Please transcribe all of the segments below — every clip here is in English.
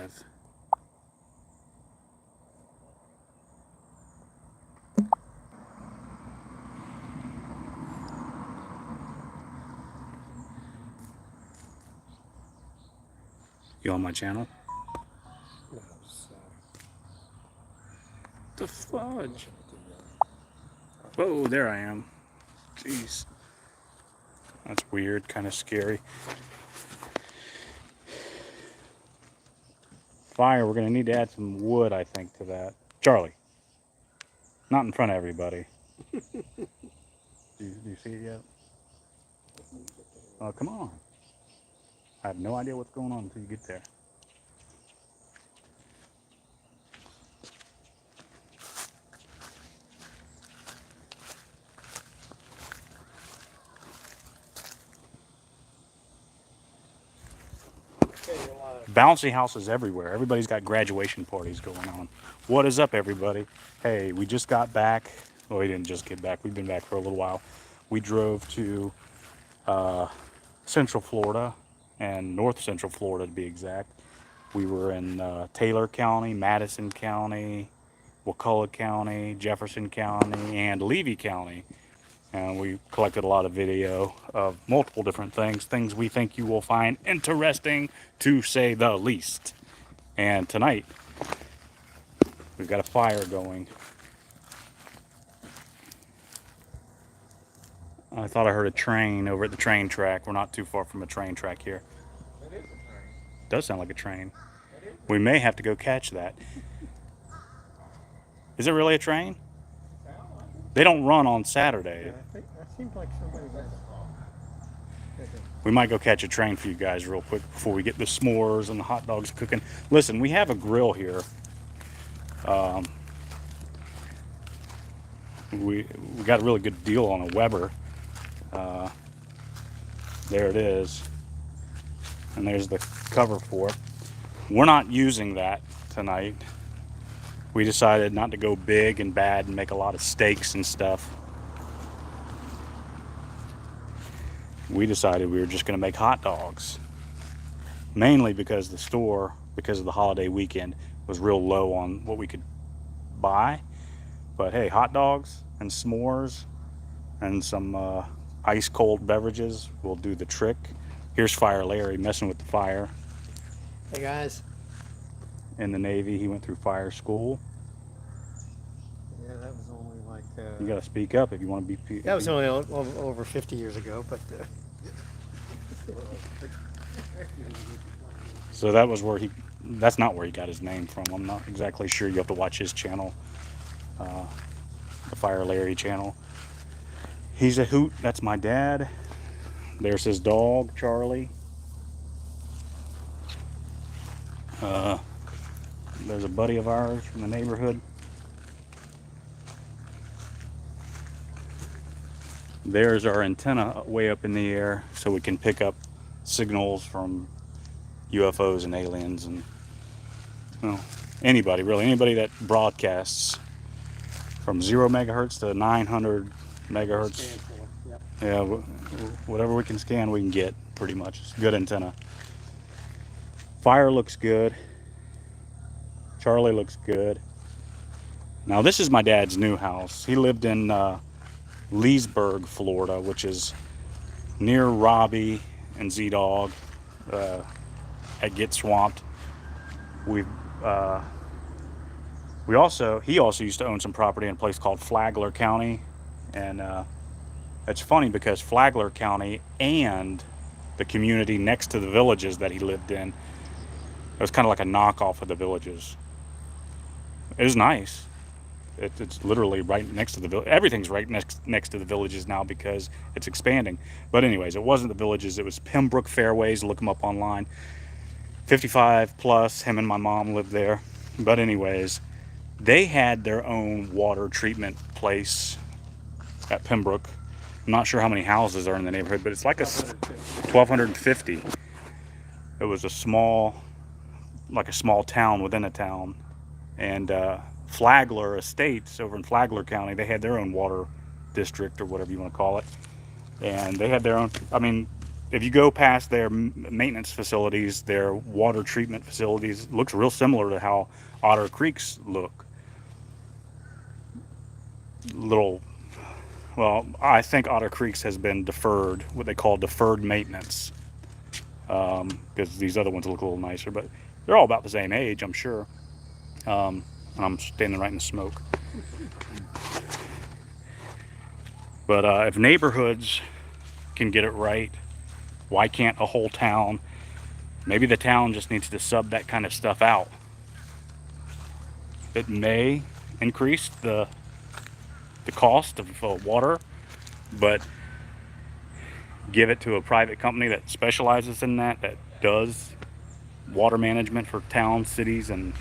with. You on my channel? No, it's, The fudge. Whoa, there I am. Jeez. That's weird, kind of scary. Fire, we're going to need to add some wood, I think, to that. Charlie. Not in front of everybody. Do you see it yet? Oh, come on. I have no idea what's going on until you get there. Bouncy houses everywhere. Everybody's got graduation parties going on. What is up, everybody? Hey, we just got back. Well, we didn't just get back. We've been back for a little while. We drove to Central Florida and North Central Florida, to be exact. We were in Taylor County, Madison County, Wakulla County, Jefferson County, and Levy County. And we collected a lot of video of multiple different things we think you will find interesting, to say the least. And tonight, we've got a fire going. I thought I heard a train over at the train track. We're not too far from a train track here. It is a train. It does sound like a train. We may have to go catch that. Is it really a train? They don't run on Saturday. Yeah, I think that seems like somebody was. We might go catch a train for you guys real quick before we get the s'mores and the hot dogs cooking. Listen, we have a grill here. We got a really good deal on a Weber. There it is. And there's the cover for it. We're not using that tonight. We decided not to go big and bad and make a lot of steaks and stuff. We decided we were just going to make hot dogs. Mainly because the store, because of the holiday weekend, was real low on what we could buy. But hey, hot dogs and s'mores and some ice cold beverages will do the trick. Here's Fire Larry messing with the fire. Hey guys. In the Navy, he went through fire school. Yeah, that was only like. You got to speak up if you want to be. That was only over 50 years ago, but. So that was where he. That's not where he got his name from. I'm not exactly sure. You have to watch his channel, the Fire Larry channel. He's a hoot. That's my dad. There's his dog, Charlie. There's a buddy of ours from the neighborhood. There's our antenna way up in the air so we can pick up signals from UFOs and aliens and, you know, anybody really, anybody that broadcasts from 0 megahertz to 900 megahertz. Yep. Yeah, whatever we can scan, we can get pretty much. It's a good antenna. Fire looks good. Charlie looks good. Now this is my dad's new house. He lived in Leesburg, Florida, which is near Robbie and Z-Dog at Get Swamped. He also used to own some property in a place called Flagler County, and it's funny because Flagler County and the community next to the villages that he lived in, it was kind of like a knockoff of the villages. It was nice. It's literally right next to the village. Everything's right next to the villages now because it's expanding. But anyways, it wasn't the villages. It was Pembroke Fairways. Look them up online. 55 plus. Him and my mom lived there. But anyways, they had their own water treatment place at Pembroke. I'm not sure how many houses are in the neighborhood, but it's like a 1,250. It was a small town within a town. And Flagler Estates over in Flagler County, they had their own water district or whatever you want to call it. And they had their own, I mean, if you go past their maintenance facilities, their water treatment facilities, it looks real similar to how Otter Creeks look. Little, well, I think Otter Creeks has been deferred, what they call deferred maintenance, because these other ones look a little nicer, but they're all about the same age, I'm sure. And I'm standing right in the smoke. But if neighborhoods can get it right, why can't a whole town? Maybe the town just needs to sub that kind of stuff out. It may increase the cost of water, but give it to a private company that specializes in that does water management for towns, cities, and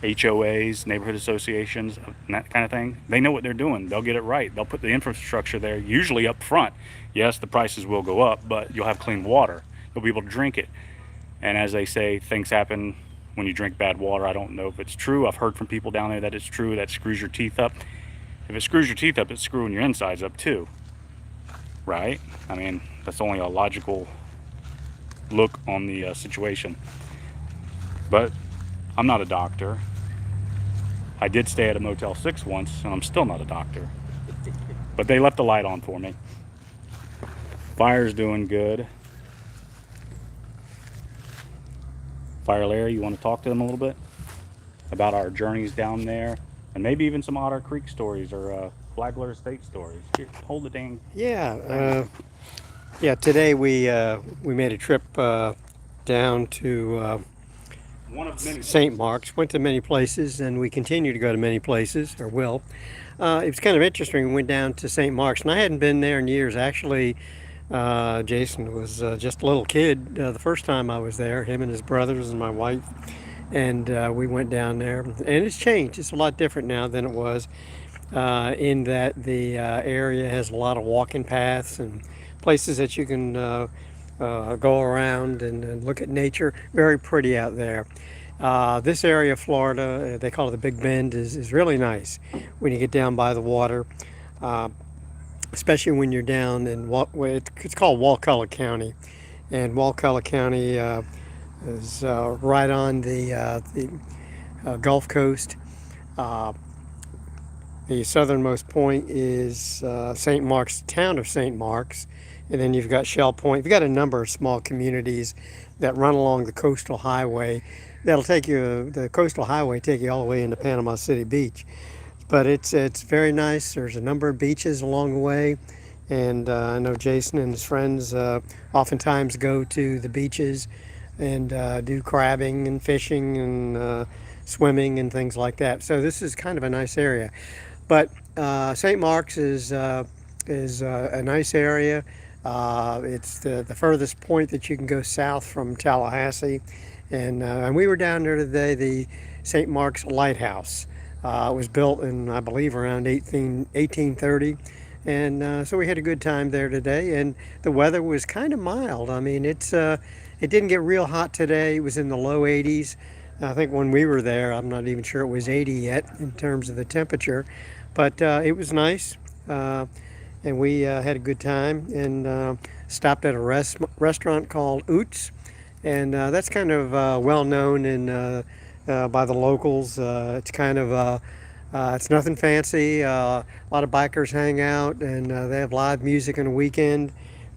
HOAs, neighborhood associations, and that kind of thing. They know what they're doing. They'll get it right. They'll put the infrastructure there, usually up front. Yes, the prices will go up, but you'll have clean water. You'll be able to drink it. And as they say, things happen when you drink bad water. I don't know if it's true. I've heard from people down there that it's true. That screws your teeth up. If it screws your teeth up, it's screwing your insides up too. Right? I mean, that's only a logical look on the situation. But I'm not a doctor. I did stay at a Motel 6 once, and I'm still not a doctor. But they left the light on for me. Fire's doing good. Fire Larry, you want to talk to them a little bit about our journeys down there, and maybe even some Otter Creek stories or Flagler Estate stories? Here, hold the dang. yeah, today we made a trip down to One of many. St. Mark's. Went to many places, and we continue to go to many places, or will. It was kind of interesting. We went down to St. Mark's, and I hadn't been there in years. Actually, Jason was just a little kid the first time I was there, him and his brothers and my wife. And we went down there, and it's changed. It's a lot different now than it was, in that the area has a lot of walking paths and places that you can go around and look at nature. Very pretty out there. This area of Florida, they call it the Big Bend, is really nice when you get down by the water, especially when you're down in it's called Wakulla County, and Wakulla County is right on the Gulf Coast. The southernmost point is St. Mark's, town of St. Mark's, and then you've got Shell Point. You've got a number of small communities that run along the coastal highway. That'll take you, the coastal highway take you all the way into Panama City Beach. But it's very nice. There's a number of beaches along the way, and I know Jason and his friends oftentimes go to the beaches and do crabbing and fishing and swimming and things like that. So this is kind of a nice area. But St. Mark's is a nice area. It's the furthest point that you can go south from Tallahassee, and we were down there today. The St. Mark's Lighthouse was built in, I believe, around 1830, and so we had a good time there today. And the weather was kind of mild. I mean, it didn't get real hot today. It was in the low 80s. I think when we were there, I'm not even sure it was 80 yet in terms of the temperature, but it was nice, and we had a good time, and stopped at a restaurant called Oots, and that's kind of well known by the locals. It's kind of it's nothing fancy. A lot of bikers hang out, and they have live music on the weekend,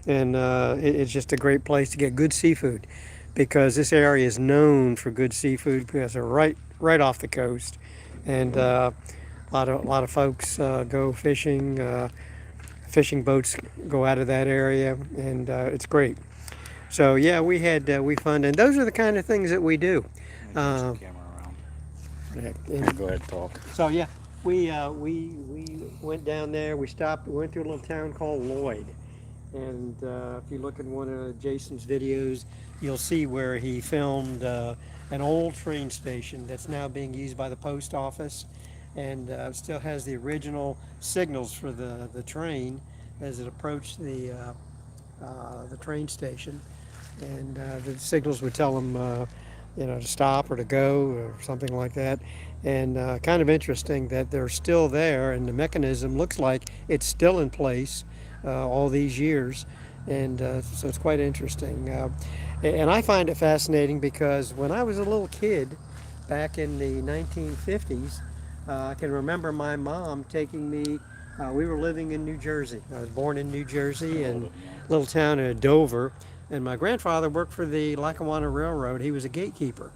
and it's just a great place to get good seafood, because this area is known for good seafood because they're right off the coast, and a lot of folks go fishing. Fishing boats go out of that area, and it's great. So yeah, we fun, and those are the kind of things that we do. Camera around. Yeah, Go ahead, talk. so yeah, we went down there. We stopped. We went to a little town called Lloyd, and if you look at one of Jason's videos, you'll see where he filmed an old train station that's now being used by the post office, and still has the original signals for the train as it approached the train station, and the signals would tell them to stop or to go or something like that. And kind of interesting that they're still there, and the mechanism looks like it's still in place all these years. and so it's quite interesting. And I find it fascinating because when I was a little kid, back in the 1950s, I can remember my mom taking me. We were living in New Jersey. I was born in New Jersey, A little in bit, yeah. a little town of Dover. And my grandfather worked for the Lackawanna Railroad. He was a gatekeeper,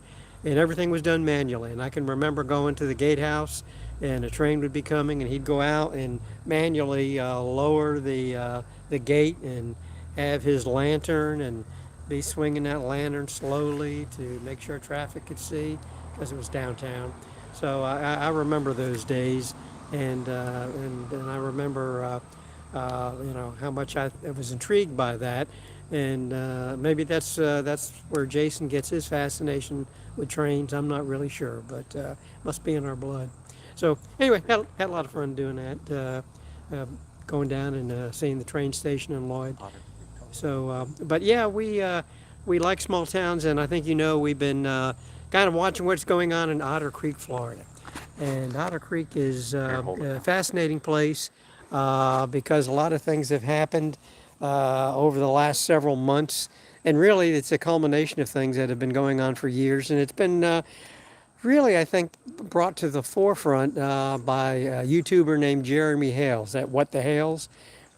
and everything was done manually. And I can remember going to the gatehouse, and a train would be coming, and he'd go out and manually lower the gate and have his lantern and be swinging that lantern slowly to make sure traffic could see because it was downtown. So I remember those days, and I remember how much I was intrigued by that, and maybe that's where Jason gets his fascination with trains. I'm not really sure, but must be in our blood. So anyway, had a lot of fun doing that, going down and seeing the train station in Lloyd. Otter Creek. So, but yeah, we like small towns, and I think we've been kind of watching what's going on in Otter Creek, Florida. And Otter Creek is Here, hold it. a fascinating place because a lot of things have happened over the last several months, and really it's a culmination of things that have been going on for years, and it's been really, I think, brought to the forefront by a YouTuber named Jeremy Hales at What the Hales.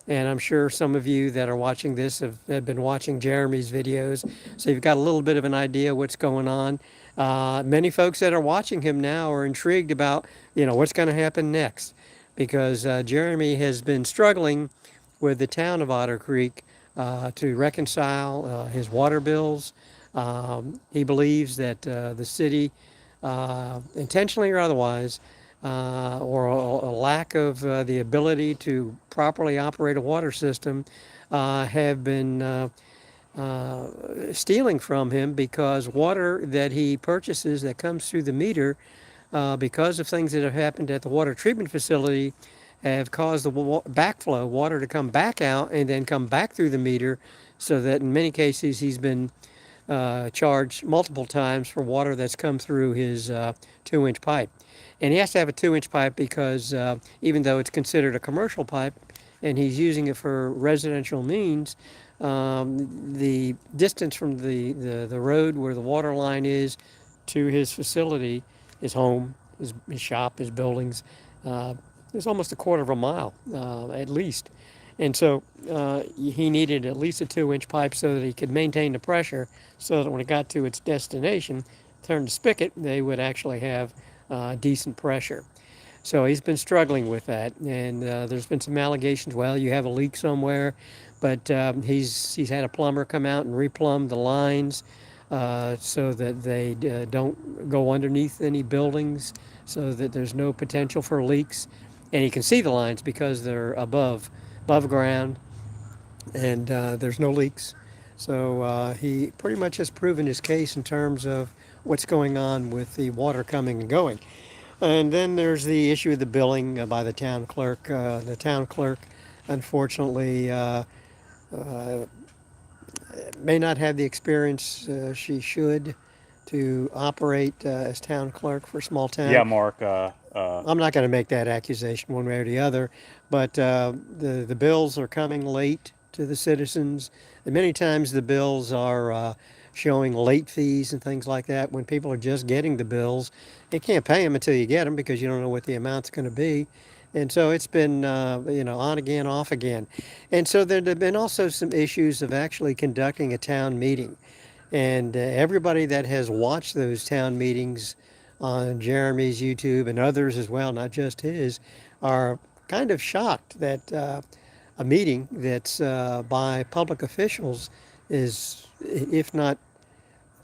And I'm sure some of you that are watching this have been watching Jeremy's videos, so you've got a little bit of an idea what's going on. Many folks that are watching him now are intrigued about, what's going to happen next, because Jeremy has been struggling with the town of Otter Creek to reconcile his water bills. He believes that the city, intentionally or otherwise, or a lack of the ability to properly operate a water system, have been stealing from him, because water that he purchases that comes through the meter, because of things that have happened at the water treatment facility, have caused the backflow water to come back out and then come back through the meter, so that in many cases he's been charged multiple times for water that's come through his 2-inch pipe. And he has to have a 2-inch pipe because even though it's considered a commercial pipe and he's using it for residential means, the distance from the road where the water line is to his facility, his home, his shop, his buildings, is almost a quarter of a mile at least. And so he needed at least a 2-inch pipe so that he could maintain the pressure, so that when it got to its destination, turn the spigot, they would actually have decent pressure. So he's been struggling with that, and there's been some allegations. Well, you have a leak somewhere, but he's had a plumber come out and replumb the lines so that they don't go underneath any buildings, so that there's no potential for leaks. And he can see the lines because they're above ground, and there's no leaks. So he pretty much has proven his case in terms of what's going on with the water coming and going. And then there's the issue of the billing by the town clerk. The town clerk, unfortunately, may not have the experience she should to operate as town clerk for a small town. Yeah, Mark. I'm not going to make that accusation one way or the other, but the bills are coming late to the citizens. And many times the bills are showing late fees and things like that. When people are just getting the bills, you can't pay them until you get them because you don't know what the amount's going to be. And so it's been, on again, off again. And so there have been also some issues of actually conducting a town meeting. And everybody that has watched those town meetings on Jeremy's YouTube and others as well, not just his, are kind of shocked that a meeting that's by public officials is, if not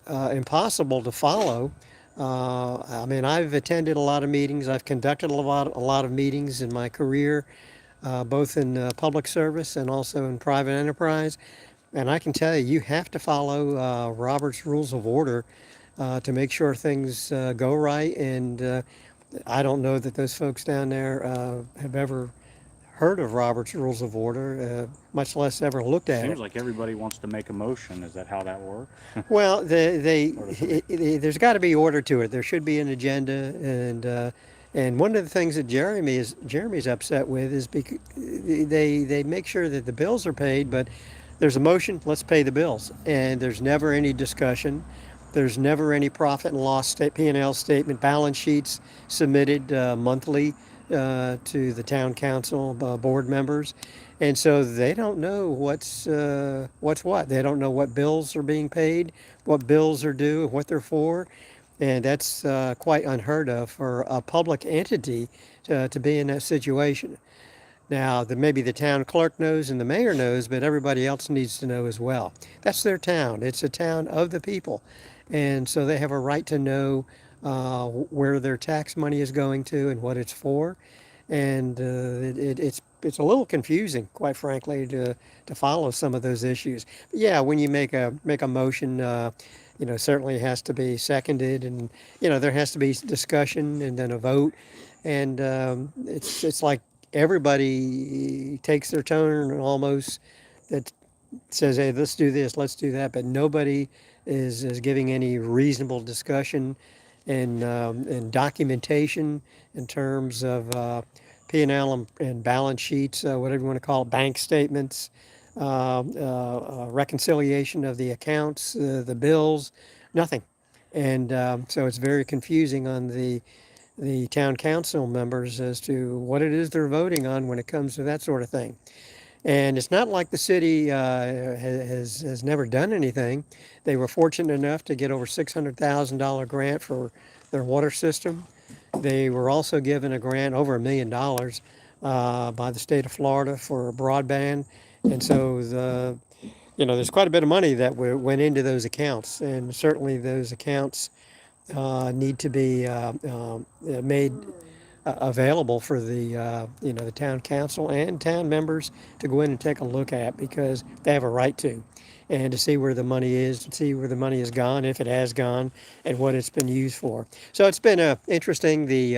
impossible to follow. I mean, I've attended a lot of meetings. I've conducted a lot of meetings in my career, both in public service and also in private enterprise. And I can tell you, you have to follow Robert's Rules of Order to make sure things go right. And I don't know that those folks down there have ever heard of Robert's Rules of Order, much less ever looked at it. Seems like everybody wants to make a motion. Is that how that works? Well, there's got to be order to it. There should be an agenda, and one of the things that Jeremy's upset with is because they make sure that the bills are paid, but There's a motion, let's pay the bills. And there's never any discussion. There's never any profit and loss P&L statement, balance sheets submitted monthly to the town council board members. And so they don't know what's what. They don't know what bills are being paid, what bills are due, and what they're for. And that's quite unheard of for a public entity to be in that situation. Now, maybe the town clerk knows and the mayor knows, but everybody else needs to know as well. That's their town. It's a town of the people. And so they have a right to know where their tax money is going to and what it's for. And it's a little confusing, quite frankly, to follow some of those issues. But yeah, when you make a motion, certainly it has to be seconded, and there has to be discussion and then a vote, and it's like everybody takes their turn almost that says, hey, let's do this, let's do that, but nobody is giving any reasonable discussion and documentation in terms of P&L and balance sheets, whatever you want to call it, bank statements, reconciliation of the accounts, the bills, nothing. And so it's very confusing on the town council members as to what it is they're voting on when it comes to that sort of thing. And it's not like the city has never done anything. They were fortunate enough to get over $600,000 grant for their water system. They were also given a grant over $1 million by the state of Florida for broadband. And so there's quite a bit of money that went into those accounts, and certainly those accounts need to be made available for the town council and town members to go in and take a look at, because they have a right to, and to see where the money is, to see where the money has gone, if it has gone, and what it's been used for. So it's been interesting. The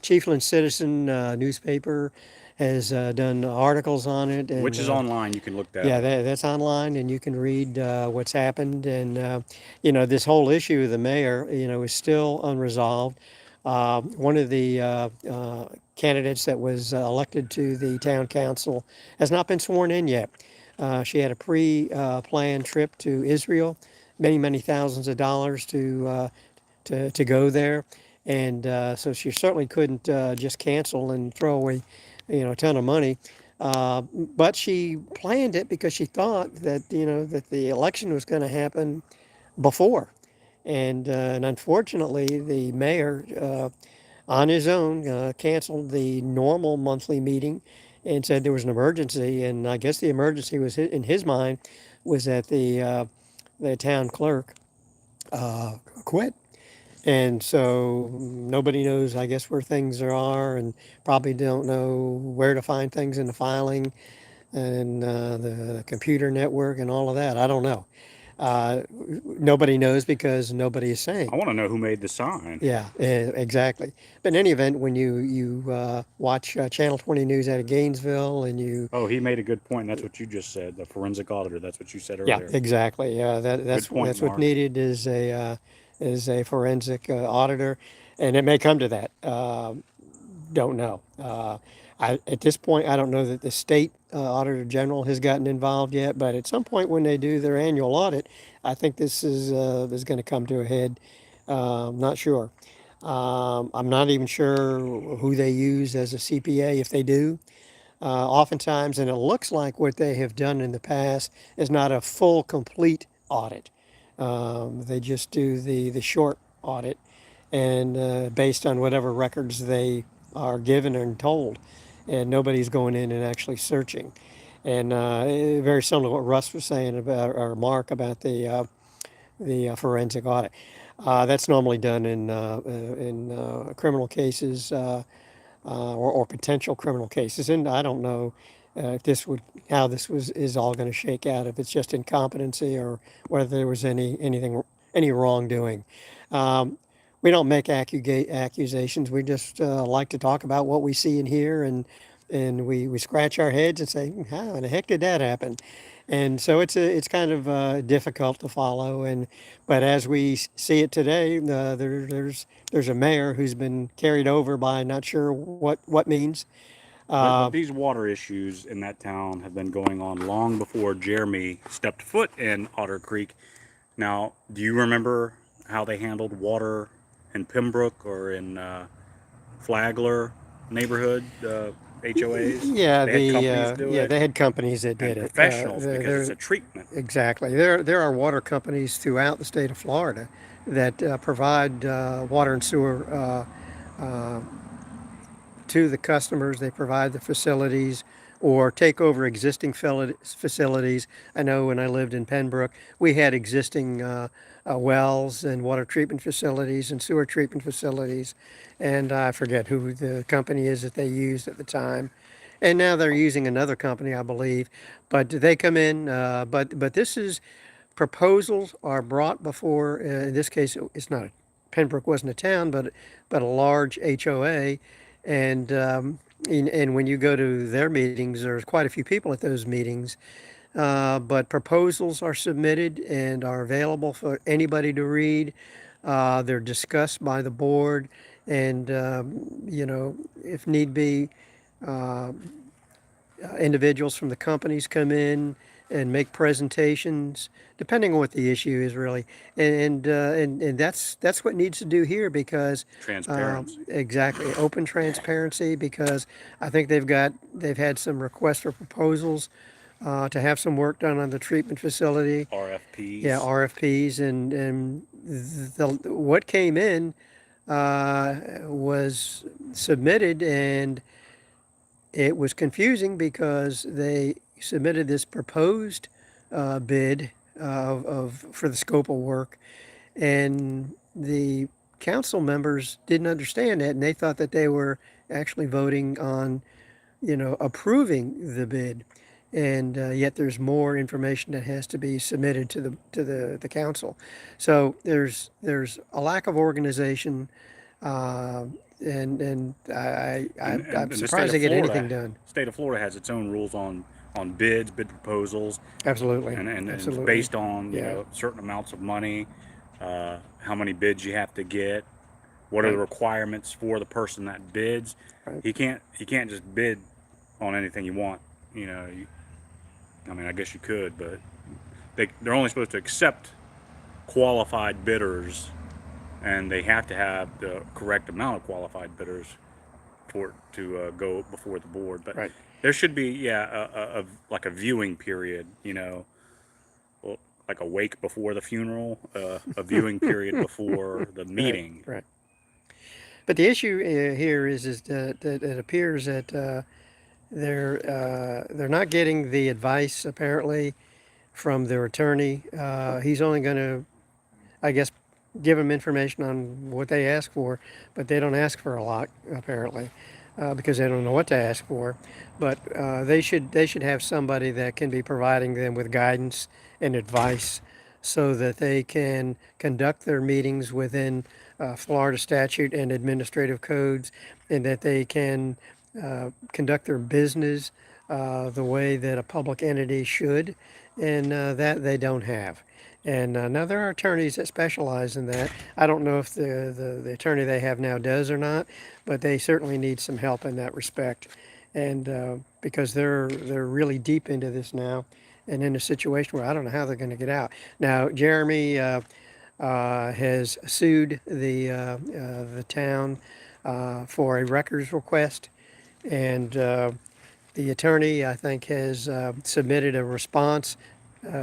Chiefland Citizen newspaper has done articles on it, and, Which is online. You can look that yeah, up. that's online, and you can read what's happened. And this whole issue of the mayor, is still unresolved. One of the candidates that was elected to the town council has not been sworn in yet. She had a pre-planned trip to Israel, many, many thousands of dollars to go there, and so she certainly couldn't just cancel and throw away, a ton of money. But she planned it because she thought that that the election was going to happen before, and unfortunately, the mayor, on his own, canceled the normal monthly meeting and said there was an emergency. And I guess the emergency was in his mind was that the town clerk quit. And so nobody knows, I guess, where things are, and probably don't know where to find things in the filing and the computer network and all of that. I don't know. Uh, Nobody knows because nobody is I saying. want to know who made the sign. Yeah, exactly. But in any event, when you watch Channel 20 News out of Gainesville, and you, Oh, he made a good point. That's what you just said. The forensic auditor. That's what you said yeah, earlier. exactly. Yeah, Good point, that's what Mark. needed is a forensic auditor, and it may come to that. Don't know. At this point, I don't know that the state auditor general has gotten involved yet, but at some point when they do their annual audit, I think this is going to come to a head. I'm not sure. I'm not even sure who they use as a CPA, if they do. Oftentimes, and it looks like what they have done in the past is not a full, complete audit. They just do the short audit, and based on whatever records they are given and told, and nobody's going in and actually searching. And very similar to what Russ was saying about, or Mark, about the forensic audit. That's normally done in criminal cases, or potential criminal cases. And I don't know if this would how this was is all going to shake out. If it's just incompetency or whether there was any wrongdoing. Um, we don't make accusations. We just like to talk about what we see and hear, and we scratch our heads and say, "How in the heck did that happen?" And so it's kind of difficult to follow. And but as we see it today, there's a mayor who's been carried over by not sure what means. But these water issues in that town have been going on long before Jeremy stepped foot in Otter Creek. Now, do you remember how they handled water in Pembroke or in Flagler neighborhood HOAs? Yeah, They had companies do it they had companies that and did it. professionals because it's a treatment. Exactly. There are water companies throughout the state of Florida that provide water and sewer to the customers. They provide the facilities or take over existing facilities. I know when I lived in Pembroke, we had existing wells and water treatment facilities and sewer treatment facilities. And I forget who the company is that they used at the time. And now they're using another company, I believe. But they come in, but this is proposals are brought before, in this case, it's not, Pembroke wasn't a town, but a large HOA. And, and when you go to their meetings, there's quite a few people at those meetings. But proposals are submitted and are available for anybody to read. They're discussed by the board, and if need be, individuals from the companies come in and make presentations, depending on what the issue is, really. And that's what needs to do here because Transparency. exactly, open transparency, because I think they've had some requests for proposals to have some work done on the treatment facility. RFPs. Yeah, RFPs, and what came in was submitted, and it was confusing because they submitted this proposed bid for the scope of work, and the council members didn't understand that, and they thought that they were actually voting on, approving the bid, and yet there's more information that has to be submitted to the council. So there's a lack of organization. And I'm The surprised they get anything done. State of Florida has its own rules on bids, bid proposals, Absolutely, and it's absolutely. based on Yeah, certain amounts of money, how many bids you have to get, what are the right, requirements for the person that bids. right. He can't just bid on anything you want. I mean, I guess you could, but they're only supposed to accept qualified bidders, and they have to have the correct amount of qualified bidders for it to go before the board. But Right. there should be, yeah, like a viewing period, well, like a wake before the funeral, a viewing period before the Right, meeting. right. But the issue here is that it appears that they're not getting the advice apparently from their attorney. He's only going to, I guess, give them information on what they ask for, but they don't ask for a lot apparently, because they don't know what to ask for. But they should have somebody that can be providing them with guidance and advice, so that they can conduct their meetings within Florida statute and administrative codes, and that they can conduct their business the way that a public entity should, and that they don't have. And now there are attorneys that specialize in that. I don't know if the attorney they have now does or not, but they certainly need some help in that respect. And because they're really deep into this now, and in a situation where I don't know how they're going to get out. Now, Jeremy has sued the town for a records request, and the attorney, I think, has submitted a response,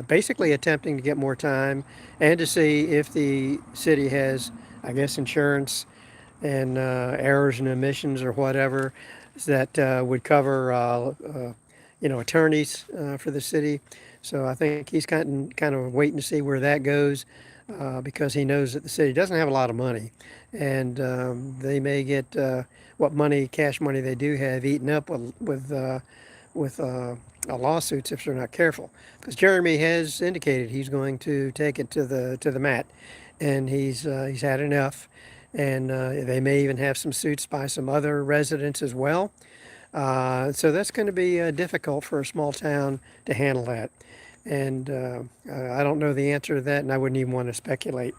basically attempting to get more time and to see if the city has, I guess, insurance and errors and omissions or whatever that would cover, attorneys for the city. So I think he's kind of waiting to see where that goes, because he knows that the city doesn't have a lot of money, and they may get what cash money they do have, eaten up with lawsuits if they're not careful. Because Jeremy has indicated he's going to take it to the mat, and he's had enough, and they may even have some suits by some other residents as well. So that's going to be difficult for a small town to handle that. And I don't know the answer to that, and I wouldn't even want to speculate.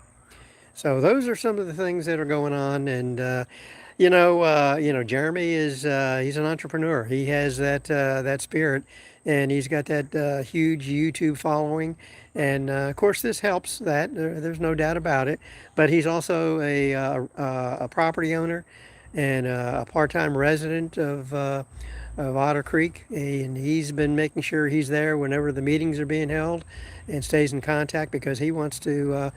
So those are some of the things that are going on, and Jeremy is he's an entrepreneur. He has that spirit, and he's got that huge YouTube following, and of course this helps that. There's no doubt about it. But he's also a property owner, and a part-time resident of Otter Creek, and he's been making sure he's there whenever the meetings are being held, and stays in contact because he wants to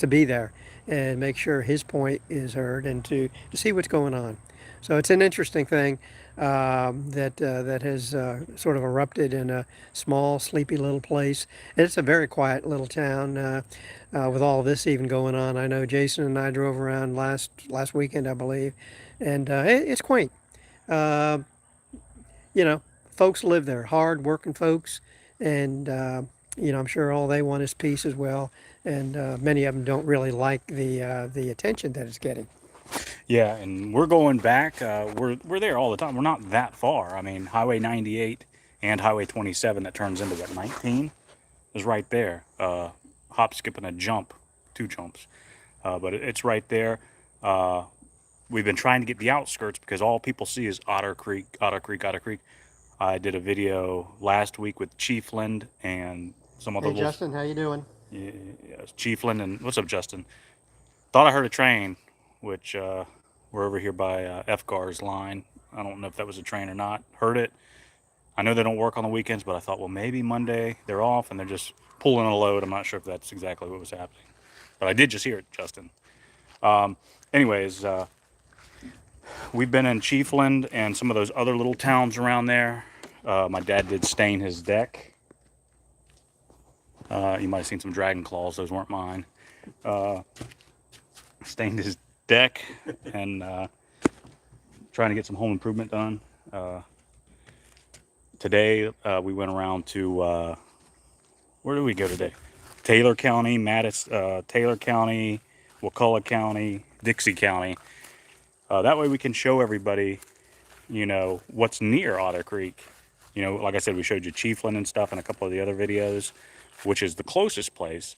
be there and make sure his point is heard and to see what's going on. So it's an interesting thing that has sort of erupted in a small, sleepy little place. And it's a very quiet little town with all this even going on. I know Jason and I drove around last weekend, I believe, and it's quaint. Uh, you know, Folks live there, hard working folks, and I'm sure all they want is peace as well. And many of them don't really like the attention that it's getting. Yeah, and we're going back. We're there all the time. We're not that far. I mean, Highway 98 and Highway 27 that turns into what, 19 is right there. Hop, skip, and a jump, 2 jumps. But it's right there. We've been trying to get the outskirts because all people see is Otter Creek, Otter Creek, Otter Creek. I did a video last week with Chiefland and some other Hey Justin, how you doing? yeah, Chiefland and what's up, Justin? Thought I heard a train, which we're over here by FGAR's line. I don't know if that was a train or not. Heard it. I know they don't work on the weekends, but I thought, well, maybe Monday they're off and they're just pulling a load. I'm not sure if that's exactly what was happening, but I did just hear it, Justin. Anyways, we've been in Chiefland and some of those other little towns around there. My dad did stain his deck. You might have seen some dragon claws. Those weren't mine. Stained his deck and trying to get some home improvement done. Today we went around to where did we go today? Taylor County, Taylor County, Wakulla County, Dixie County. That way we can show everybody, what's near Otter Creek. Like I said, we showed you Chiefland and stuff in a couple of the other videos, which is the closest place.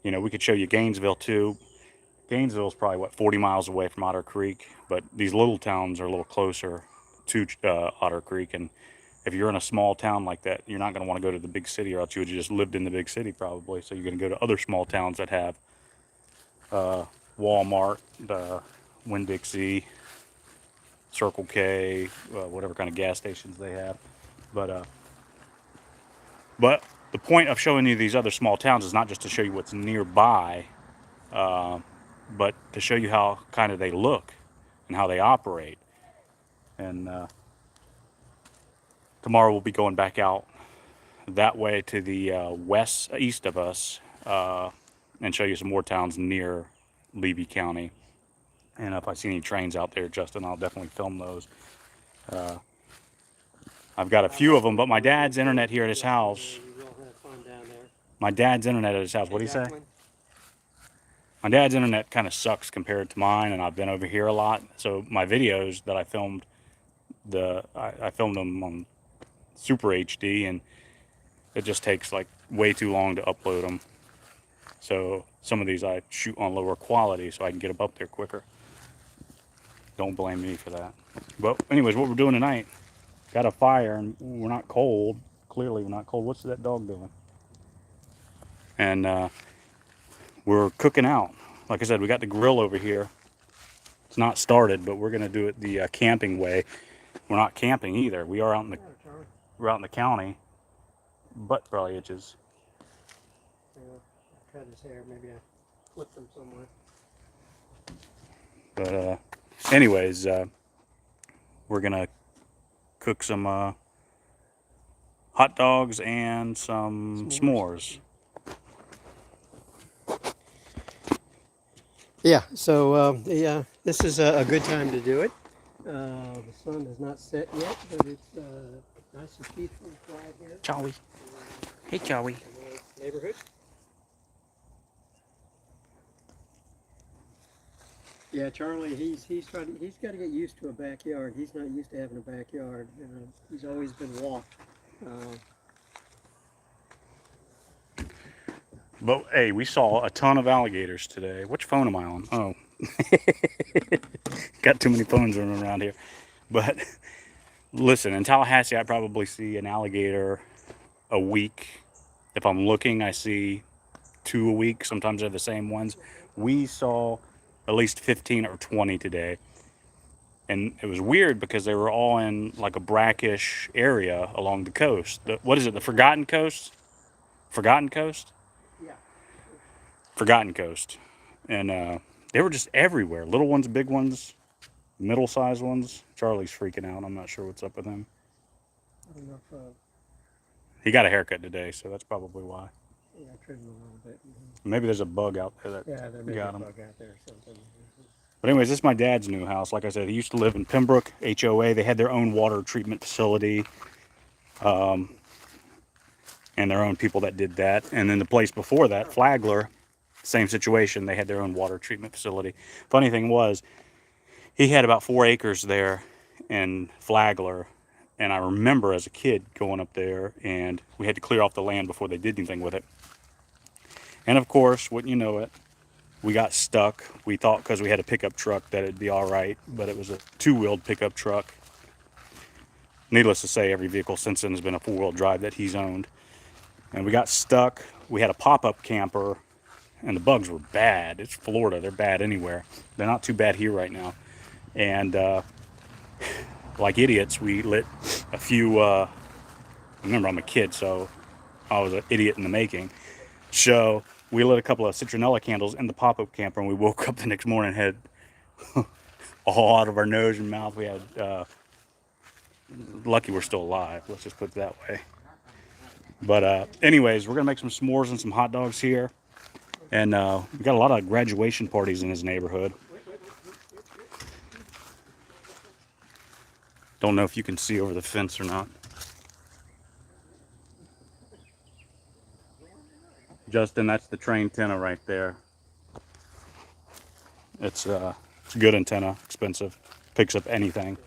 We could show you Gainesville too. Gainesville is probably, 40 miles away from Otter Creek, but these little towns are a little closer to Otter Creek. And if you're in a small town like that, you're not going to want to go to the big city, or else you would have just lived in the big city probably. So you're going to go to other small towns that have Walmart, Winn-Dixie, Circle K, whatever kind of gas stations they have. But the point of showing you these other small towns is not just to show you what's nearby, but to show you how kind of they look and how they operate. And tomorrow we'll be going back out that way to the east of us and show you some more towns near Levy County. And if I see any trains out there, Justin, I'll definitely film those. I've got a few of them, but my dad's internet here at his house. My dad's internet at his house. What do you say? My dad's internet kind of sucks compared to mine, and I've been over here a lot. So my videos that I filmed, I filmed them on Super HD, and it just takes like way too long to upload them. So some of these I shoot on lower quality so I can get them up there quicker. Don't blame me for that. But anyways, what we're doing tonight, got a fire, and we're not cold. Clearly we're not cold. What's that dog doing? And we're cooking out. Like I said, we got the grill over here. It's not started, but we're gonna do it the camping way. We're not camping either. We're out in the county. Butt probably itches. Cut his hair. Maybe I clipped him somewhere. But anyways, we're gonna cook some hot dogs and some s'mores. Yeah, so this is a good time to do it. The sun has not set yet, but it's nice and peaceful and quiet here. Charlie. Hey, Charlie. Neighborhood. Yeah, Charlie, he's got to get used to a backyard. He's not used to having a backyard. He's always been walked. But hey, we saw a ton of alligators today. Which phone am I on? Oh. got too many phones running around here. But listen, in Tallahassee, I probably see an alligator a week. If I'm looking, I see 2 a week. Sometimes they're the same ones. We saw at least 15 or 20 today. And it was weird because they were all in like a brackish area along the coast. What is it? The Forgotten Coast? Forgotten Coast? Yeah. Forgotten Coast. And they were just everywhere. Little ones, big ones, middle-sized ones. Charlie's freaking out. I'm not sure what's up with him. I don't know if, He got a haircut today, so that's probably why. yeah, I trimmed him a little bit. Maybe there's a bug out there that Yeah, there may be got a him. bug out there or something. But anyways, this is my dad's new house. Like I said, he used to live in Pembroke, HOA. They had their own water treatment facility. And their own people that did that. And then the place before that, Flagler, same situation. They had their own water treatment facility. Funny thing was, he had about 4 acres there in Flagler. And I remember as a kid going up there, and we had to clear off the land before they did anything with it. And of course, wouldn't you know it, we got stuck. We thought because we had a pickup truck that it'd be all right, but it was a 2-wheeled pickup truck. Needless to say, every vehicle since then has been a 4-wheel drive that he's owned. And we got stuck. We had a pop-up camper, and the bugs were bad. It's Florida. They're bad anywhere. They're not too bad here right now. And like idiots, we lit a few, remember I'm a kid, so I was an idiot in the making. So we lit a couple of citronella candles in the pop-up camper, and we woke up the next morning and had all out of our nose and mouth. We had, lucky we're still alive. Let's just put it that way. But anyways, we're going to make some s'mores and some hot dogs here. And we got a lot of graduation parties in his neighborhood. Don't know if you can see over the fence or not. Justin, that's the train antenna right there. It's a good antenna, expensive. Picks up anything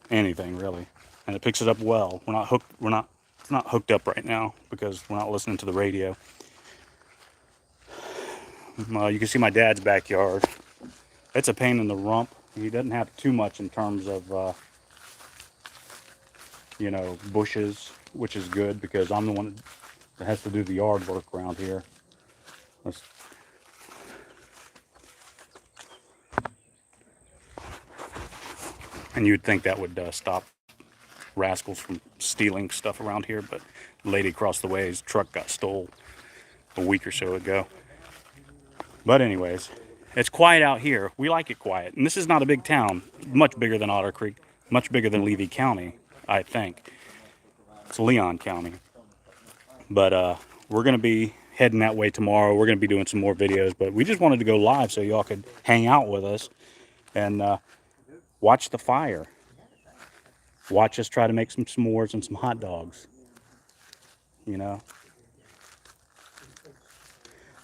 really, and it picks it up well. It's not hooked up right now because we're not listening to the radio. You can see my dad's backyard. It's a pain in the rump. He doesn't have too much in terms of bushes, which is good because I'm the one that has to do the yard work around here. And you'd think that would stop rascals from stealing stuff around here, but the lady across the way's truck got stole a week or so ago. But anyways, it's quiet out here. We like it quiet. And this is not a big town. Much bigger than Otter Creek. Much bigger than Levy County, I think. It's Leon County. But we're going to be heading that way tomorrow. We're going to be doing some more videos. But we just wanted to go live so y'all could hang out with us and watch the fire. Watch us try to make some s'mores and some hot dogs. The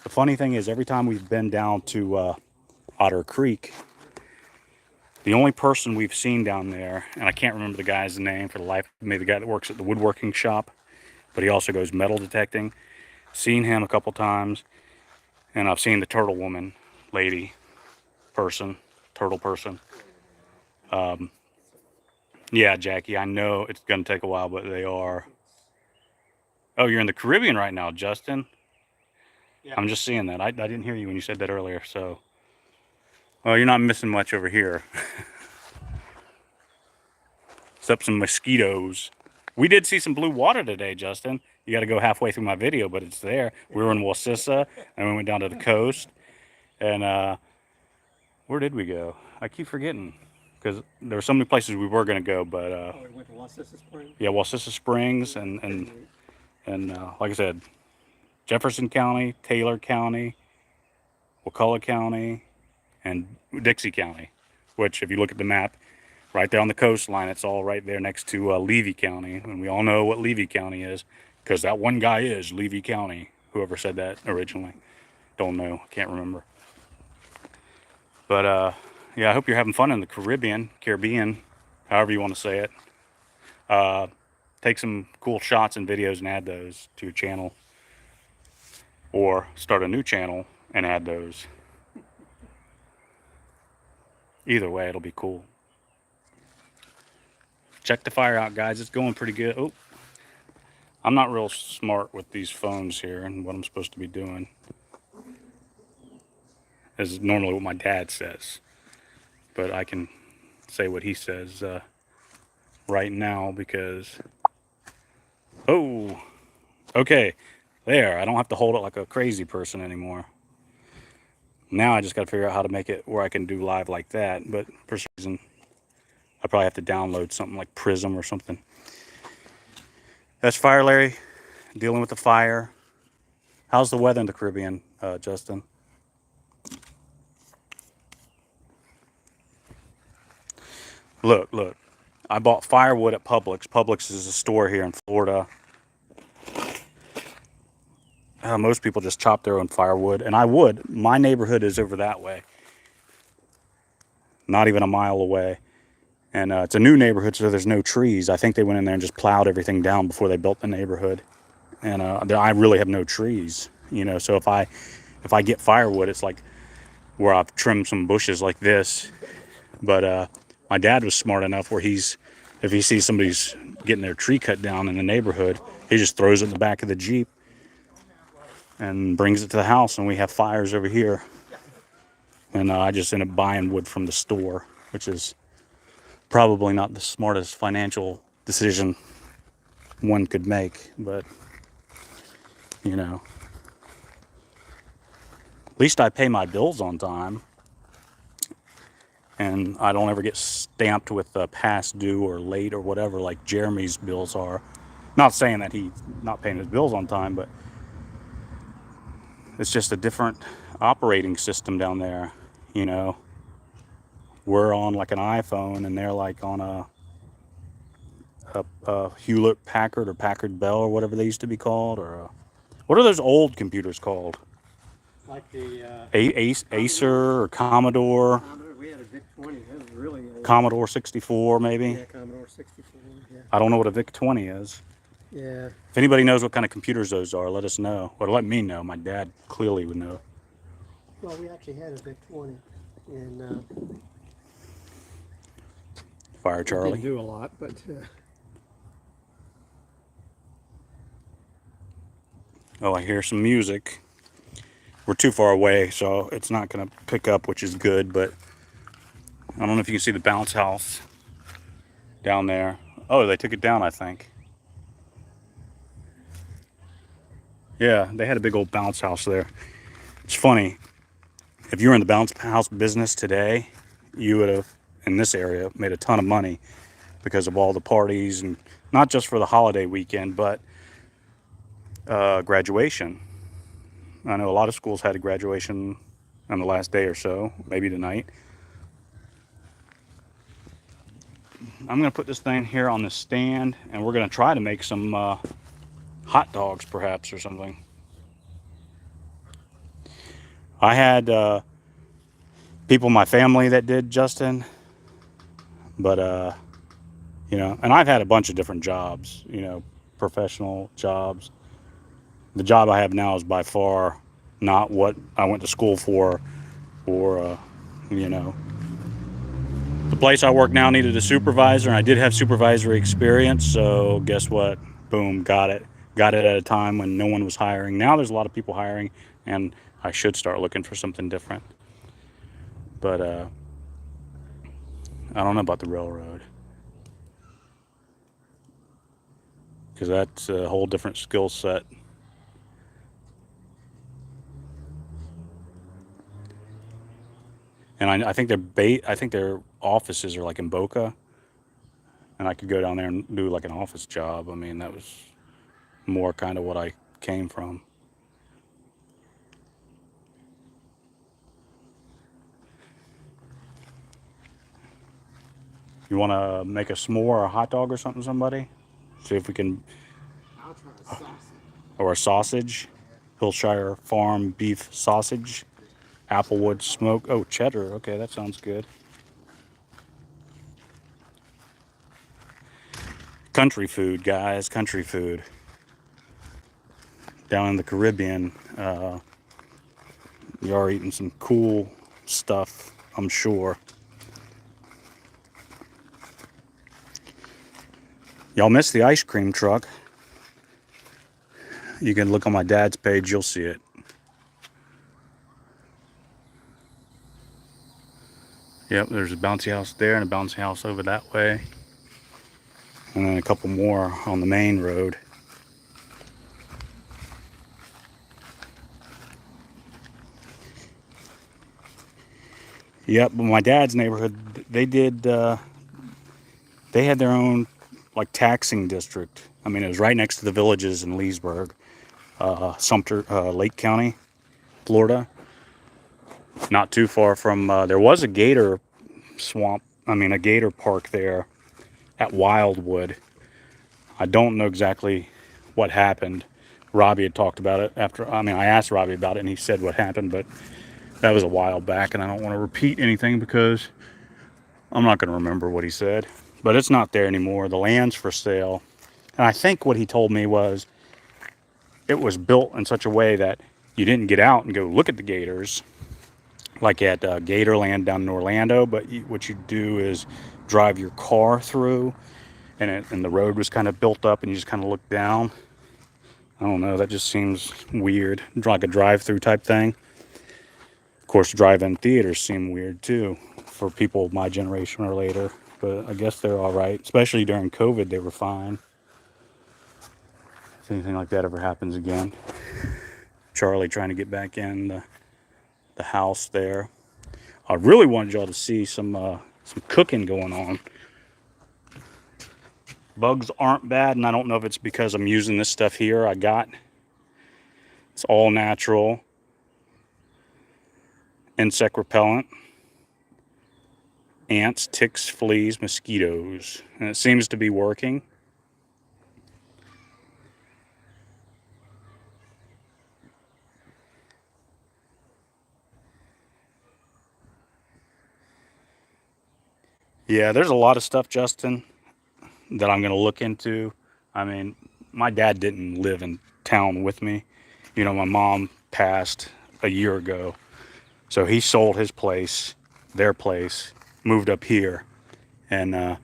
funny thing is, every time we've been down to Otter Creek, the only person we've seen down there, and I can't remember the guy's name for the life of me, the guy that works at the woodworking shop, but he also goes metal detecting. Seen him a couple times, and I've seen the turtle woman, lady, person, turtle person. Yeah, Jackie, I know it's going to take a while, but they are. Oh, you're in the Caribbean right now, Justin. Yeah. I'm just seeing that. I didn't hear you when you said that earlier, so. Well, you're not missing much over here. Except some mosquitoes. We did see some blue water today, Justin. You got to go halfway through my video, but it's there. We were in Wassissa, and we went down to the coast. And where did we go? I keep forgetting. Because there were so many places we were going to go, but We went to Wassissa Springs. Yeah, Wassissa Springs, and like I said, Jefferson County, Taylor County, Wakulla County, and Dixie County. Which, if you look at the map, right there on the coastline, it's all right there next to Levy County, and we all know what Levy County is, because that one guy is Levy County. Whoever said that originally, don't know, can't remember. But yeah, I hope you're having fun in the Caribbean, however you want to say it. Take some cool shots and videos and add those to your channel. Or start a new channel and add those. Either way, it'll be cool. Check the fire out, guys. It's going pretty good. Oh, I'm not real smart with these phones here and what I'm supposed to be doing. This is normally what my dad says, but I can say what he says right now because, oh, okay, there. I don't have to hold it like a crazy person anymore. Now I just got to figure out how to make it where I can do live like that, but for some reason I probably have to download something like Prism or something. That's Fire Larry, dealing with the fire. How's the weather in the Caribbean, Justin? Look. I bought firewood at Publix. Publix is a store here in Florida. Most people just chop their own firewood, and I would. My neighborhood is over that way, not even a mile away. And it's a new neighborhood, so there's no trees. I think they went in there and just plowed everything down before they built the neighborhood. And I really have no trees, you know. So if I get firewood, it's like where I've trimmed some bushes like this. But my dad was smart enough where if he sees somebody's getting their tree cut down in the neighborhood, he just throws it in the back of the Jeep and brings it to the house, and we have fires over here. And I just end up buying wood from the store, which is probably not the smartest financial decision one could make, but you know, at least I pay my bills on time, and I don't ever get stamped with past due or late or whatever like Jeremy's bills are. Not saying that he's not paying his bills on time, but it's just a different operating system down there, you know. We're on like an iPhone, and they're like on a Hewlett Packard or Packard Bell or whatever they used to be called, or what are those old computers called? Like the Acer or Commodore. We had a VIC 20. That was really old. Commodore 64, maybe. Yeah, Commodore 64. Yeah. I don't know what a VIC 20 is. Yeah. If anybody knows what kind of computers those are, let us know. Or let me know. My dad clearly would know. Well, we actually had a VIC 20, and Fire Charlie. didn't do a lot, but. Oh, I hear some music. We're too far away, so it's not going to pick up, which is good, but I don't know if you can see the bounce house down there. Oh, they took it down, I think. Yeah, they had a big old bounce house there. It's funny. If you were in the bounce house business today, you would have, in this area, made a ton of money because of all the parties, and not just for the holiday weekend, but graduation. I know a lot of schools had a graduation on the last day or so, maybe tonight. I'm going to put this thing here on the stand, and we're going to try to make some hot dogs, perhaps, or something. I had people in my family that did, Justin, but you know, and I've had a bunch of different jobs, you know, professional jobs. The job I have now is by far not what I went to school for, or you know, the place I work now needed a supervisor, and I did have supervisory experience, so guess what? Boom, got it at a time when no one was hiring. Now there's a lot of people hiring, and I should start looking for something different. But I don't know about the railroad, because that's a whole different skill set. And I think their offices are like in Boca, and I could go down there and do like an office job. I mean, that was more kind of what I came from. You want to make a s'more or a hot dog or something, somebody? See if we can. I'll try a sausage. Or a sausage. Hillshire Farm beef sausage. Applewood smoke. Oh, cheddar. Okay, that sounds good. Country food, guys. Country food. Down in the Caribbean, you are eating some cool stuff, I'm sure. Y'all missed the ice cream truck. You can look on my dad's page, you'll see it. Yep, there's a bouncy house there and a bouncy house over that way. And then a couple more on the main road. Yep, but my dad's neighborhood, they had their own like taxing district. I mean, it was right next to the villages in Leesburg, Sumter, Lake County, Florida. Not too far from, there was a gator a gator park there at Wildwood. I don't know exactly what happened. Robbie had talked about it I asked Robbie about it and he said what happened, but that was a while back and I don't want to repeat anything because I'm not going to remember what he said. But it's not there anymore. The land's for sale. And I think what he told me was it was built in such a way that you didn't get out and go look at the gators like at Gatorland down in Orlando, but what you do is drive your car through, and the road was kind of built up and you just kind of look down. I don't know, that just seems weird, like a drive-through type thing. Of course, drive-in theaters seem weird too for people of my generation or later, but I guess they're all right. Especially during COVID, they were fine. If anything like that ever happens again. Charlie trying to get back in the house there. I really wanted y'all to see some cooking going on. Bugs aren't bad, and I don't know if it's because I'm using this stuff here I got. It's all natural. Insect repellent. Ants, ticks, fleas, mosquitoes. And it seems to be working. Yeah, there's a lot of stuff, Justin, that I'm going to look into. I mean, my dad didn't live in town with me. You know, my mom passed a year ago. So he sold his place, their place, moved up here. And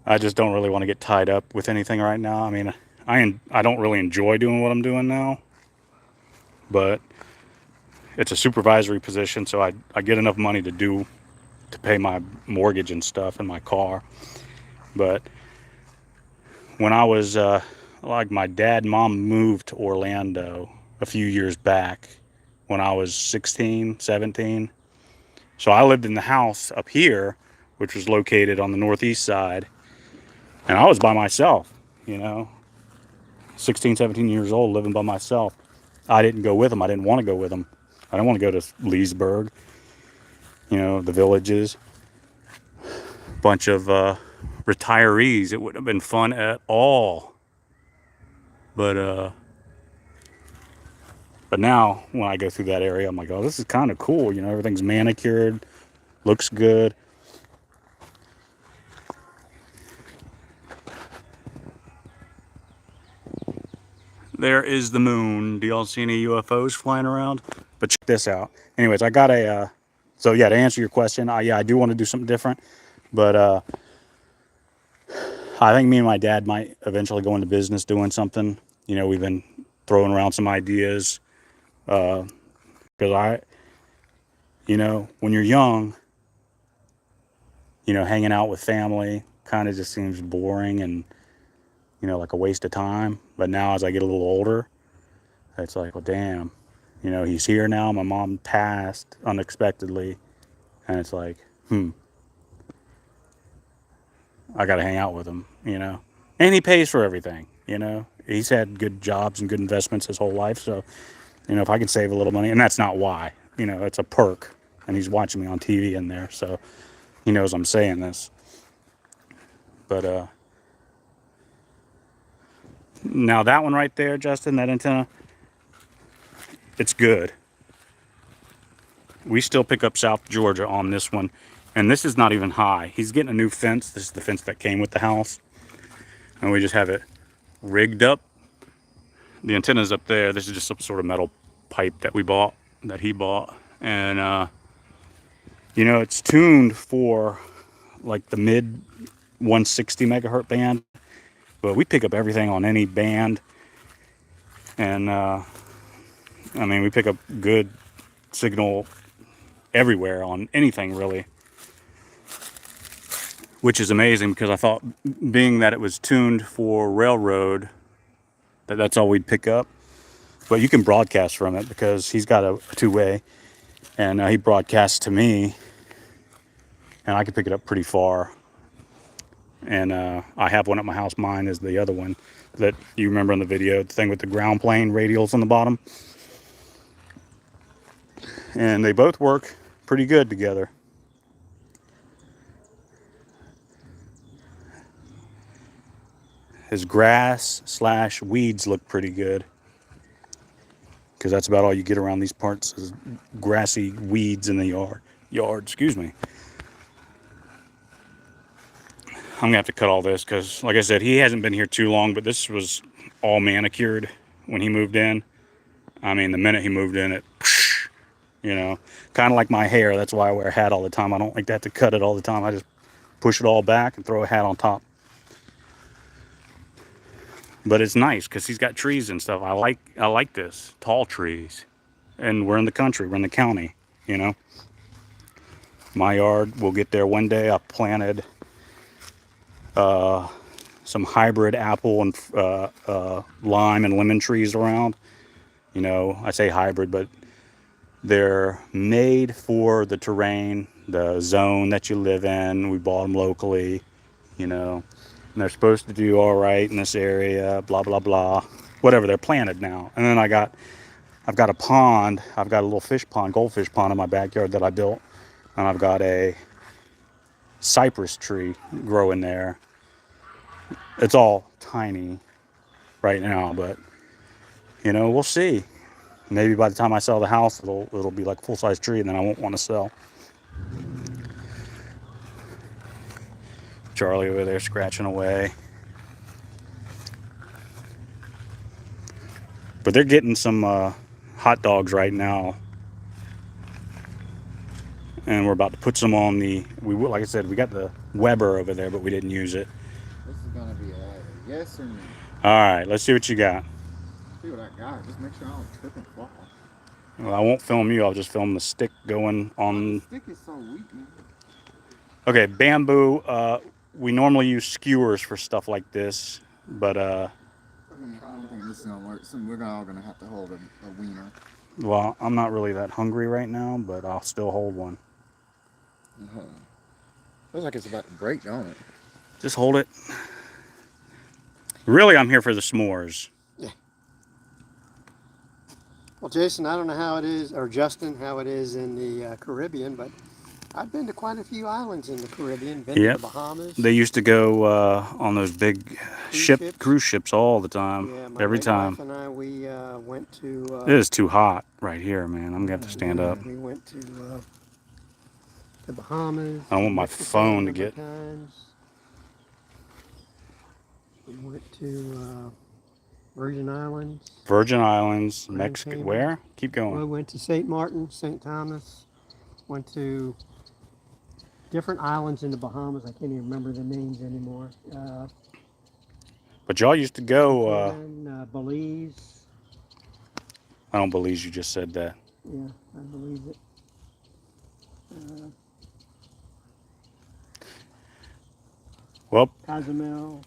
I just don't really want to get tied up with anything right now. I mean, I don't really enjoy doing what I'm doing now. But it's a supervisory position, so I get enough money to pay my mortgage and stuff and my car. But when I was like my dad and mom moved to Orlando a few years back when I was 16, 17. So I lived in the house up here, which was located on the northeast side. And I was by myself, 16, 17 years old, living by myself. I didn't go with them. I didn't want to go with them. I didn't want to go to Leesburg, the villages. Bunch of retirees. It wouldn't have been fun at all. But now when I go through that area, I'm like, oh, this is kind of cool. Everything's manicured, looks good. There is the moon. Do y'all see any UFOs flying around? But check this out. Anyways, I got so yeah, to answer your question, I do want to do something different. But I think me and my dad might eventually go into business doing something. We've been throwing around some ideas. Because when you're young, hanging out with family kind of just seems boring and, like a waste of time. But now as I get a little older, it's like, well, damn, he's here now. My mom passed unexpectedly. And it's like, I got to hang out with him, And he pays for everything, He's had good jobs and good investments his whole life. So, if I can save a little money, and that's not why, it's a perk. And he's watching me on TV in there. So he knows I'm saying this. But now that one right there, Justin, that antenna, it's good. We still pick up South Georgia on this one. And this is not even high. He's getting a new fence. This is the fence that came with the house. And we just have it rigged up. The antenna's up there. This is just some sort of metal pipe that he bought. And, it's tuned for like the mid 160 megahertz band. But we pick up everything on any band. And, I mean, we pick up good signal everywhere on anything, really. Which is amazing because I thought, being that it was tuned for railroad, that's all we'd pick up. But you can broadcast from it because he's got a two-way. And he broadcasts to me. And I can pick it up pretty far. And I have one at my house. Mine is the other one that you remember in the video, the thing with the ground plane radials on the bottom. And they both work pretty good together. His grass / weeds look pretty good, because that's about all you get around these parts is grassy weeds in the yard, excuse me. I'm gonna have to cut all this because, like I said, he hasn't been here too long, but this was all manicured when he moved in. I mean, the minute he moved in, kind of like my hair. That's why I wear a hat all the time. I don't like to have to cut it all the time. I just push it all back and throw a hat on top. But it's nice because he's got trees and stuff. I like this, tall trees. And we're in the country, we're in the county, My yard, we'll get there one day. I planted some hybrid apple and lime and lemon trees around. I say hybrid, but they're made for the terrain, the zone that you live in. We bought them locally, and they're supposed to do all right in this area, blah, blah, blah. Whatever, they're planted now. And then I've got a pond. I've got a little fish pond, goldfish pond in my backyard that I built. And I've got a cypress tree growing there. It's all tiny right now, but, we'll see. Maybe by the time I sell the house, it'll be like a full-size tree, and then I won't want to sell. Charlie over there scratching away. But they're getting some hot dogs right now. And we're about to put some on like I said, we got the Weber over there, but we didn't use it. This is going to be a yes or no. All right, let's see what you got. See what I got. Just make sure I don't trip and fall. Well, I won't film you. I'll just film the stick going on. The stick is so weak, man. Okay, bamboo. We normally use skewers for stuff like this, but I don't think this is going to work. So we're all going to have to hold a wiener. Well, I'm not really that hungry right now, but I'll still hold one. Looks like it's about to break, don't it? Just hold it. Really, I'm here for the s'mores. Yeah. Well, Jason, I don't know how it is, or Justin, how it is in the Caribbean, but I've been to quite a few islands in the Caribbean. Been to the Bahamas. They used to go on those big cruise ships all the time. Yeah, every time. My wife and I, we went to. It is too hot right here, man. I'm gonna have to stand up. We went to the Bahamas. I want my phone to get. Times. We went to Virgin Islands. Virgin Islands, Mexico. Where? Keep going. We went to St. Martin, St. Thomas. Went to different islands in the Bahamas. I can't even remember the names anymore. But y'all used to go. Belize. I don't believe you just said that. Yeah, I believe it. Well. Cozumel.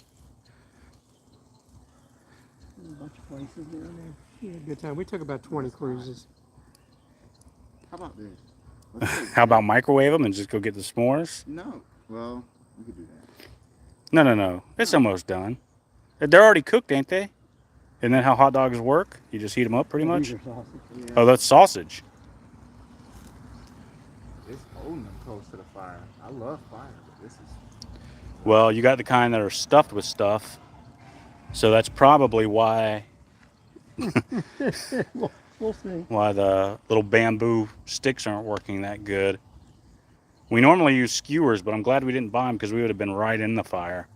A bunch of places down there. We had a good time. We took about 20 cruises. How about this? How about microwave them and just go get the s'mores? No. Well, we could do that. No. It's almost done. They're already cooked, ain't they? Isn't that how hot dogs work? You just heat them up pretty much? Yeah. Oh, that's sausage. It's holding them close to the fire. I love fire, but this is... Well, you got the kind that are stuffed with stuff. So that's probably why... We'll see. Why the little bamboo sticks aren't working that good. We normally use skewers, but I'm glad we didn't buy them because we would have been right in the fire.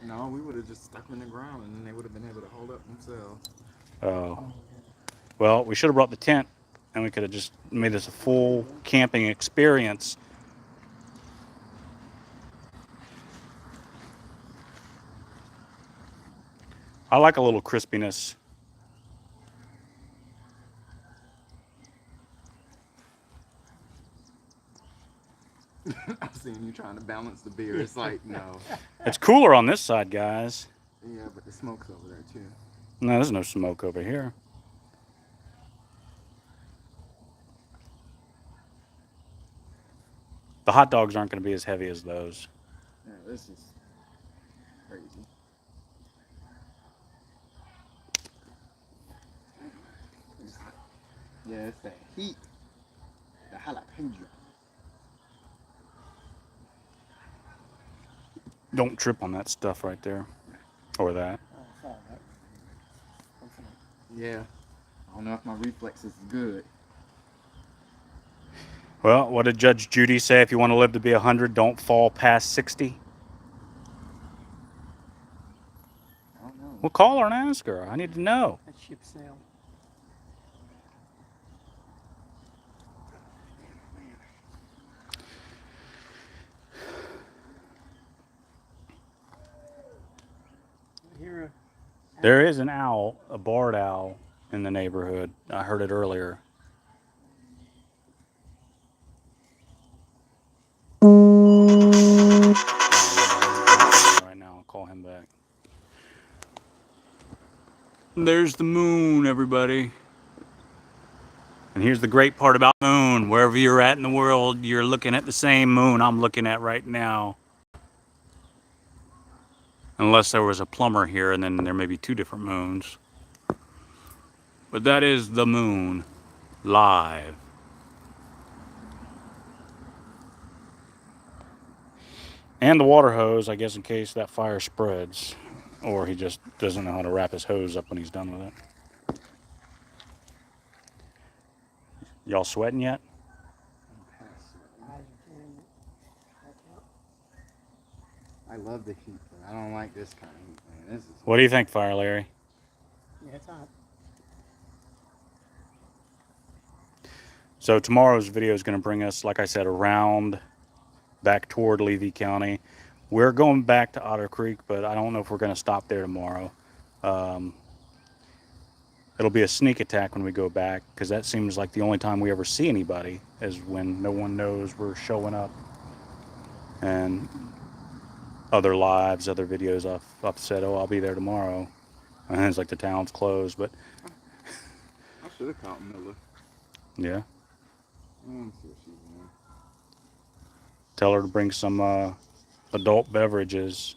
No, we would have just stuck them in the ground and then they would have been able to hold up themselves. Oh. Well, we should have brought the tent and we could have just made this a full camping experience. I like a little crispiness. I've seen you trying to balance the beer. It's like, no. It's cooler on this side, guys. Yeah, but the smoke's over there too. No, there's no smoke over here. The hot dogs aren't going to be as heavy as those. Yeah, this is crazy. It's hot. Yeah, it's the heat. The jalapeno. Don't trip on that stuff right there. Or that. Yeah. I don't know if my reflexes is good. Well, what did Judge Judy say? If you want to live to be 100, don't fall past 60? I don't know. Well, call her and ask her. I need to know. That ship sailed. Here, There is an owl, a barred owl, in the neighborhood. I heard it earlier. Right now, I'll call him back. There's the moon, everybody. And here's the great part about moon. Wherever you're at in the world, you're looking at the same moon I'm looking at right now. Unless there was a plumber here, and then there may be two different moons. But that is the moon, live. And the water hose, I guess, in case that fire spreads. Or he just doesn't know how to wrap his hose up when he's done with it. Y'all sweating yet? I love the heat, but I don't like this kind of heat, man. This is. What do you think, Fire Larry? yeah, it's hot. So tomorrow's video is going to bring us, like I said, around back toward Levy County. We're going back to Otter Creek, but I don't know if we're going to stop there tomorrow. It'll be a sneak attack when we go back, because that seems like the only time we ever see anybody is when no one knows we're showing up. And other lives, other videos I've said, oh, I'll be there tomorrow. And it's like the town's closed, but I should have caught Miller. yeah. Let me see what she's doing. Tell her to bring some adult beverages.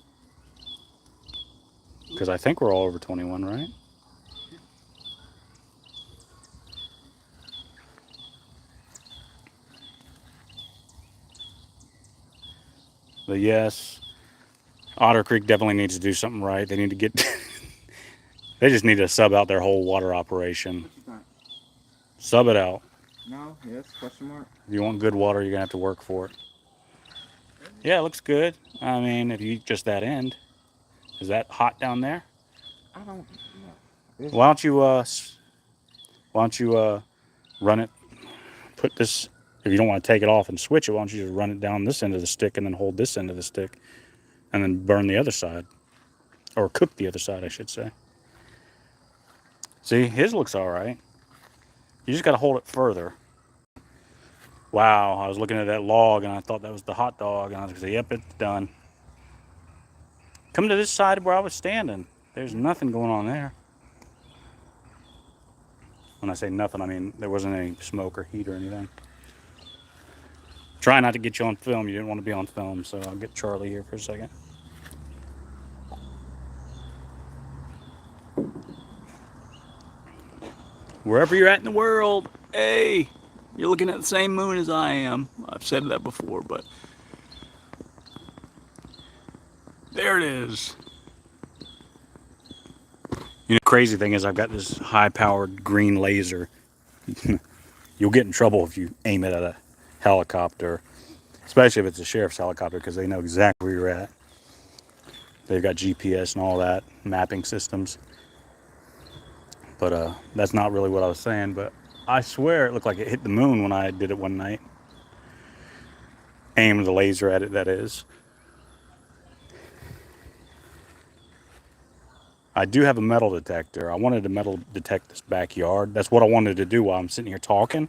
Because I think we're all over 21, right? But yes, Otter Creek definitely needs to do something right. They need to get... they just need to sub out their whole water operation. What you think? Sub it out. No? Yes? Question mark? If you want good water, you're going to have to work for it. Yeah, it looks good. I mean, if you eat just that end. Is that hot down there? I don't know. Why don't you run it, put this, if you don't want to take it off and switch it, why don't you just run it down this end of the stick and then hold this end of the stick and then burn the other side, or cook the other side, I should say. See, his looks all right. You just got to hold it further. Wow, I was looking at that log and I thought that was the hot dog, and I was going to say, yep, it's done. Come to this side where I was standing. There's nothing going on there. When I say nothing, I mean there wasn't any smoke or heat or anything. Try not to get you on film. You didn't want to be on film, so I'll get Charlie here for a second. Wherever you're at in the world, hey, you're looking at the same moon as I am. I've said that before, but there it is. You know, the crazy thing is I've got this high-powered green laser. You'll get in trouble if you aim it at a helicopter, especially if it's a sheriff's helicopter, because they know exactly where you're at. They've got GPS and all that, mapping systems. But that's not really what I was saying, but I swear it looked like it hit the moon when I did it one night. Aimed the laser at it, that is. I do have a metal detector. I wanted to metal detect this backyard. That's what I wanted to do while I'm sitting here talking.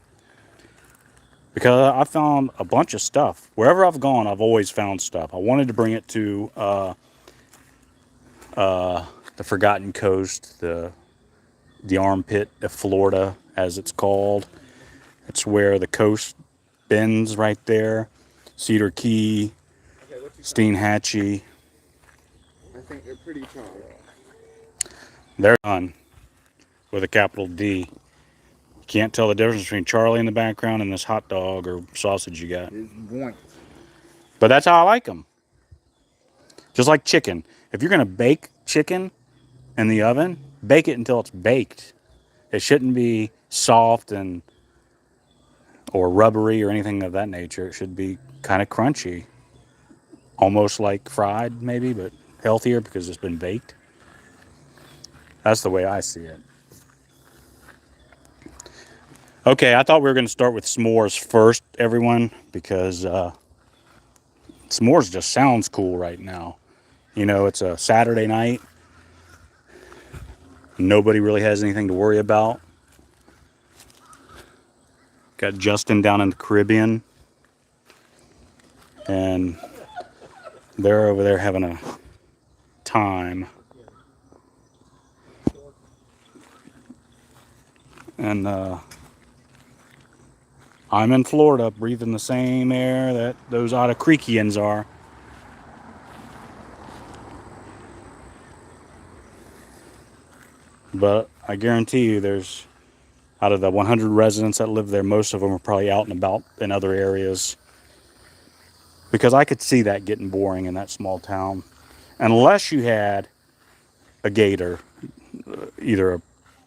Because I found a bunch of stuff. Wherever I've gone, I've always found stuff. I wanted to bring it to the Forgotten Coast, the armpit of Florida, as it's called. It's where the coast bends right there. Cedar Key, Okay, what you found? Steenhatchee. I think they're pretty tall. They're done with a capital D. You can't tell the difference between Charlie in the background and this hot dog or sausage you got. It's white. But that's how I like them. Just like chicken. If you're going to bake chicken in the oven, bake it until it's baked. It shouldn't be soft and or rubbery or anything of that nature. It should be kind of crunchy. Almost like fried maybe, but healthier because it's been baked. That's the way I see it. Okay, I thought we were going to start with s'mores first, everyone, because s'mores just sounds cool right now. You know, it's a Saturday night. Nobody really has anything to worry about. Got Justin down in the Caribbean. And they're over there having a time. And I'm in Florida breathing the same air that those Otter Creekians are. But I guarantee you there's, out of the 100 residents that live there, most of them are probably out and about in other areas. Because I could see that getting boring in that small town. Unless you had a gator, either a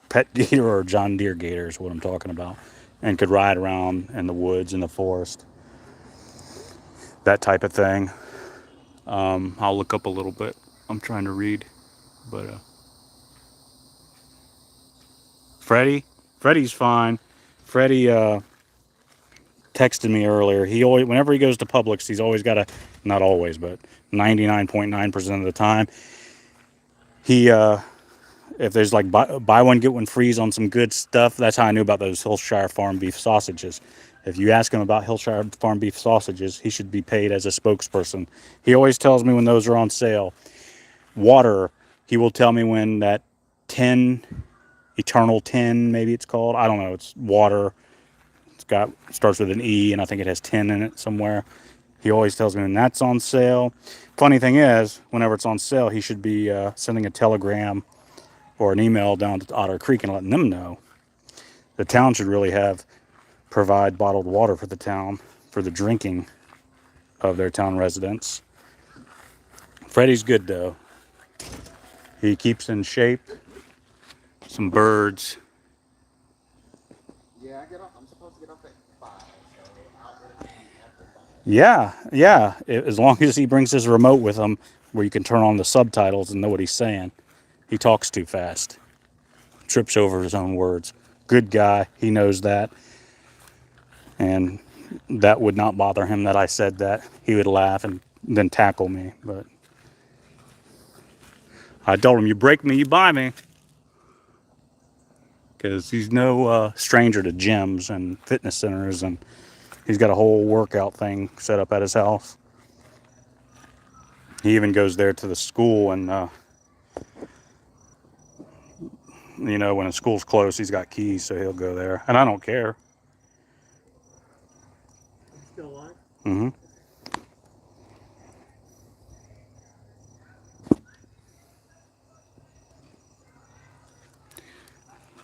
pet gator or a John Deere gator is what I'm talking about, and could ride around in the woods, in the forest, that type of thing. I'll look up a little bit. I'm trying to read, but Freddie's fine. Freddie texted me earlier. He always, whenever he goes to Publix, he's always got a, not always, but 99.9% of the time, he if there's like buy one get one freeze on some good stuff. That's how I knew about those Hillshire Farm beef sausages. If you ask him about Hillshire Farm beef sausages, he should be paid as a spokesperson. He always tells me when those are on sale. Water, he will tell me when that 10 Eternal 10, maybe it's called, I don't know, it's water, it's got, starts with an E, and I think it has 10 in it somewhere. He always tells me when that's on sale. Funny thing is, whenever it's on sale, he should be sending a telegram or an email down to Otter Creek and letting them know. The town should really provide bottled water for the town, for the drinking of their town residents. Freddie's good though. He keeps in shape. Some birds. Yeah, I'm supposed to get off at 5, so I'll be after 5. Yeah. As long as he brings his remote with him where you can turn on the subtitles and know what he's saying. He talks too fast. Trips over his own words. Good guy. He knows that. And that would not bother him that I said that. He would laugh and then tackle me. But I told him, you break me, you buy me. Because he's no stranger to gyms and fitness centers. And he's got a whole workout thing set up at his house. He even goes there to the school and, you know, when the school's closed, he's got keys, so he'll go there. And I don't care. Still alive? Mm-hmm.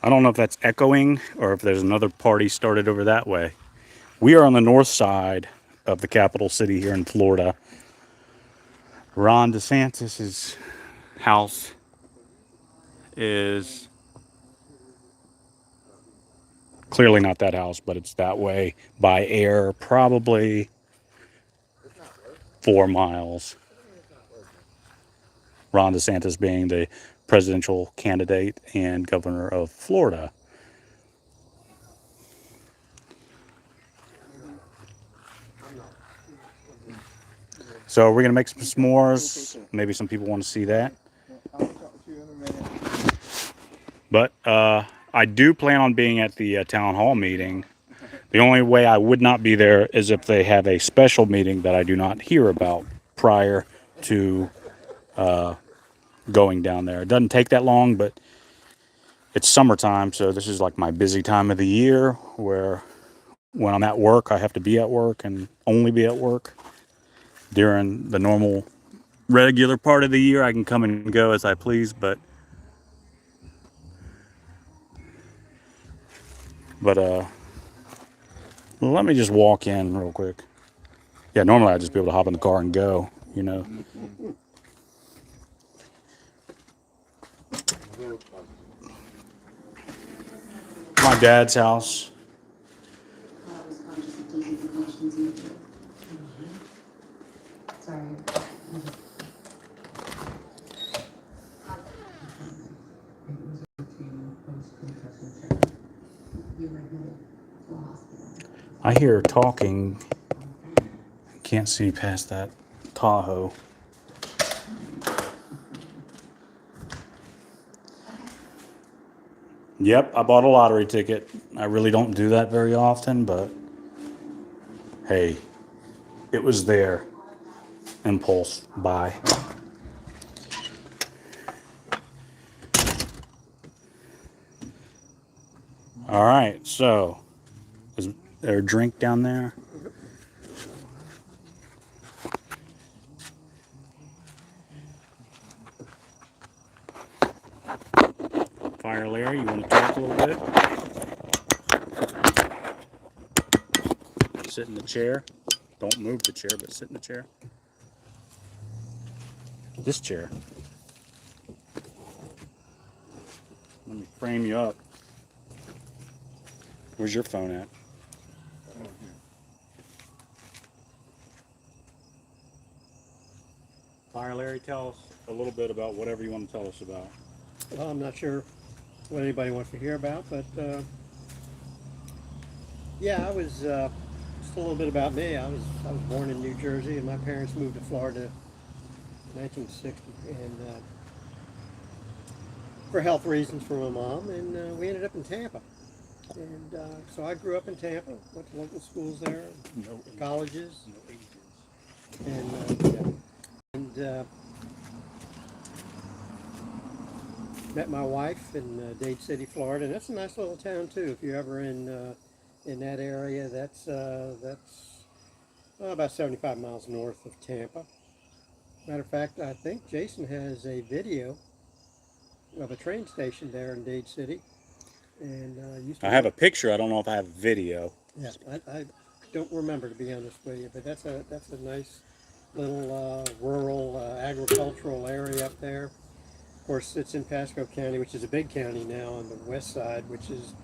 I don't know if that's echoing or if there's another party started over that way. We are on the north side of the capital city here in Florida. Ron DeSantis' house is clearly not that house, but it's that way by air, probably 4 miles. Ron DeSantis being the presidential candidate and governor of Florida. So we're going to make some s'mores. Maybe some people want to see that. I'll talk to you in a minute. But I do plan on being at the town hall meeting. The only way I would not be there is if they have a special meeting that I do not hear about prior to going down there. It doesn't take that long, but it's summertime, so this is like my busy time of the year where when I'm at work, I have to be at work and only be at work. During the normal, regular part of the year, I can come and go as I please, but let me just walk in real quick. Yeah, normally I'd just be able to hop in the car and go, you know. My dad's house. I hear talking. Can't see past that Tahoe. Yep, I bought a lottery ticket. I really don't do that very often, but hey, it was there. Impulse buy. All right, so is there a drink down there? Fire Larry, you want to talk a little bit? Sit in the chair. Don't move the chair, but sit in the chair. This chair. Let me frame you up. Where's your phone at? Fire Larry, tell us a little bit about whatever you want to tell us about. Well, I'm not sure what anybody wants to hear about, but yeah, I was just a little bit about me. I was born in New Jersey, and my parents moved to Florida in 1960, and for health reasons for my mom, and we ended up in Tampa. And so I grew up in Tampa, went to local schools there, colleges, and met my wife in Dade City, Florida, and that's a nice little town too. If you're ever in that area, that's about 75 miles north of Tampa. Matter of fact, I think Jason has a video of a train station there in Dade City, and I have a picture. I don't know if I have video. Yeah, I don't remember, to be honest with you, but that's a nice little rural agricultural area up there. Of course, it's in Pasco County, which is a big county now on the west side, which is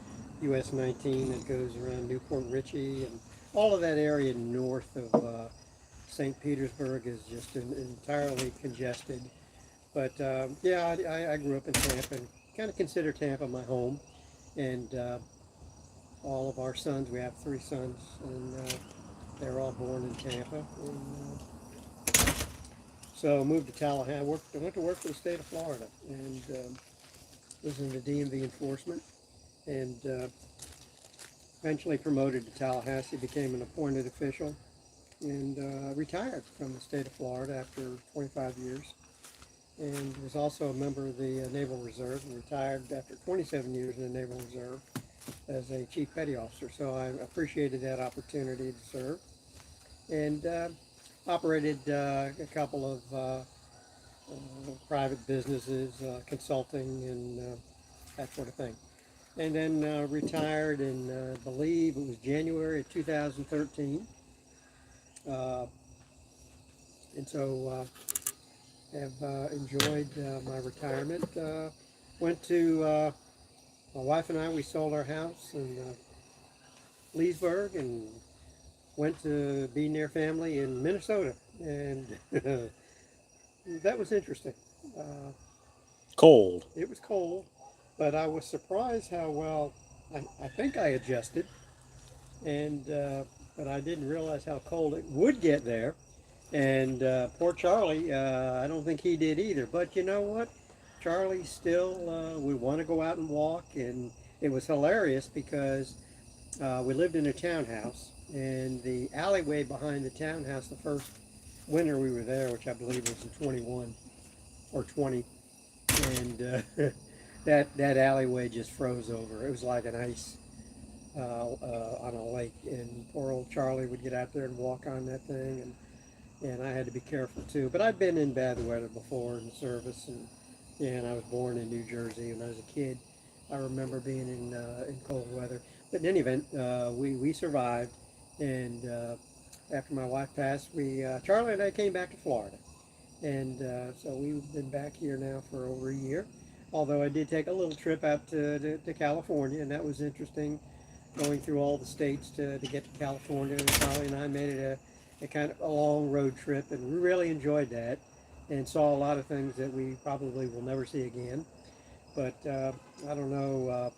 US 19 that goes around Newport Richey, and all of that area north of St. Petersburg is just entirely congested. But yeah, I grew up in Tampa and kind of consider Tampa my home. And all of our sons, we have 3 sons, and they're all born in Tampa. And, so moved to Tallahassee. I went to work for the state of Florida, and was in the DMV enforcement, and eventually promoted to Tallahassee, became an appointed official, and retired from the state of Florida after 25 years. And was also a member of the Naval Reserve, and retired after 27 years in the Naval Reserve as a Chief Petty Officer. So I appreciated that opportunity to serve, and operated a couple of private businesses, consulting, and that sort of thing. And then retired in, I believe it was January of 2013. And so have enjoyed my retirement. Went to, my wife and I, we sold our house in Leesburg and went to be near family in Minnesota. And that was interesting. Cold. It was cold, but I was surprised how well I think I adjusted, and but I didn't realize how cold it would get there. And poor Charlie, I don't think he did either. But you know what? Charlie still would want to go out and walk, and it was hilarious because we lived in a townhouse, and the alleyway behind the townhouse, the first winter we were there, which I believe was in 21 or 20, and that alleyway just froze over. It was like an ice on a lake, and poor old Charlie would get out there and walk on that thing, and I had to be careful too. But I'd been in bad weather before in the service, and I was born in New Jersey when I was a kid. I remember being in cold weather. But in any event, we survived, and after my wife passed, Charlie and I came back to Florida, and so we've been back here now for over a year. Although I did take a little trip out to California, and that was interesting, going through all the states to get to California. And Charlie and I made it a kind of a long road trip, and we really enjoyed that, and saw a lot of things that we probably will never see again. But I don't know.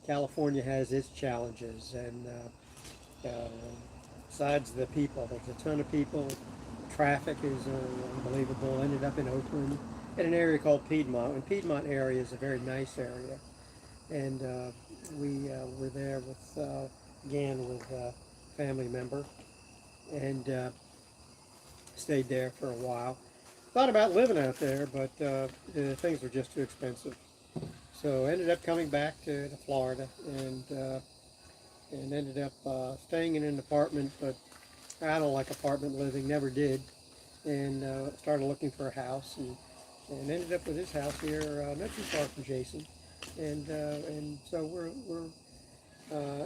California has its challenges, and besides the people, there's a ton of people. Traffic is unbelievable. Ended up in Oakland, in an area called Piedmont. And Piedmont area is a very nice area, and we were there with a family member, and stayed there for a while. Thought about living out there, but things were just too expensive. So ended up coming back to Florida, and ended up staying in an apartment, but I don't like apartment living, never did, and started looking for a house, and ended up with this house here, not too far from Jason, and so we're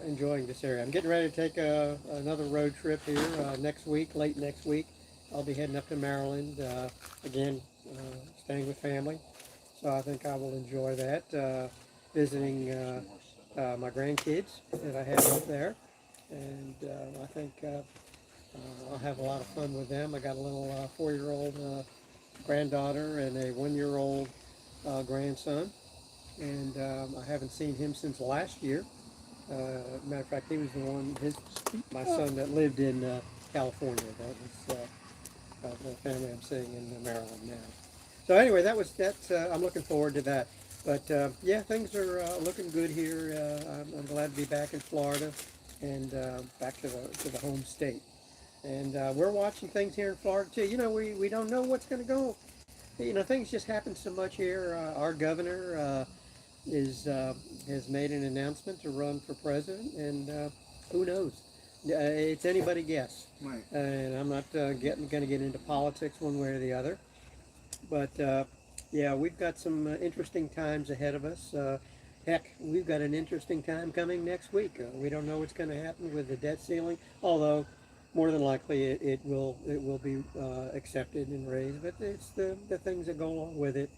enjoying this area. I'm getting ready to take another road trip here next week, late next week. I'll be heading up to Maryland, again, staying with family. So I think I will enjoy that, visiting my grandkids that I have up there, and I think I'll have a lot of fun with them. I got a little 4-year-old granddaughter and a 1-year-old grandson, and I haven't seen him since last year. Matter of fact, he was the one, my son that lived in California. That was the family I'm seeing in Maryland now. So anyway, that's I'm looking forward to that. But yeah, things are looking good here. I'm glad to be back in Florida, and back to the home state. And we're watching things here in Florida too. You know, we don't know what's going to go. You know, things just happen so much here. Our governor has made an announcement to run for president, and who knows? It's anybody's guess. Right. And I'm not going to get into politics one way or the other. But yeah, we've got some interesting times ahead of us. Heck, we've got an interesting time coming next week. We don't know what's going to happen with the debt ceiling, although more than likely it will be accepted and raised. But it's the things that go along with it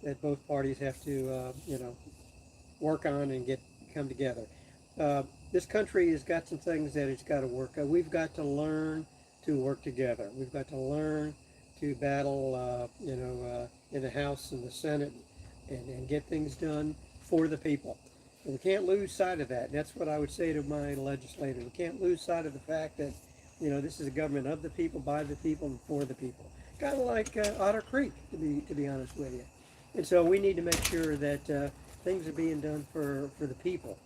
that both parties have to work on and come together. This country has got some things that it's got to work on. We've got to learn to work together. We've got to learn to battle, in the House and the Senate, and get things done for the people. And we can't lose sight of that. That's what I would say to my legislators. We can't lose sight of the fact that, this is a government of the people, by the people, and for the people. Kind of like Otter Creek, to be honest with you. And so we need to make sure that things are being done for the people,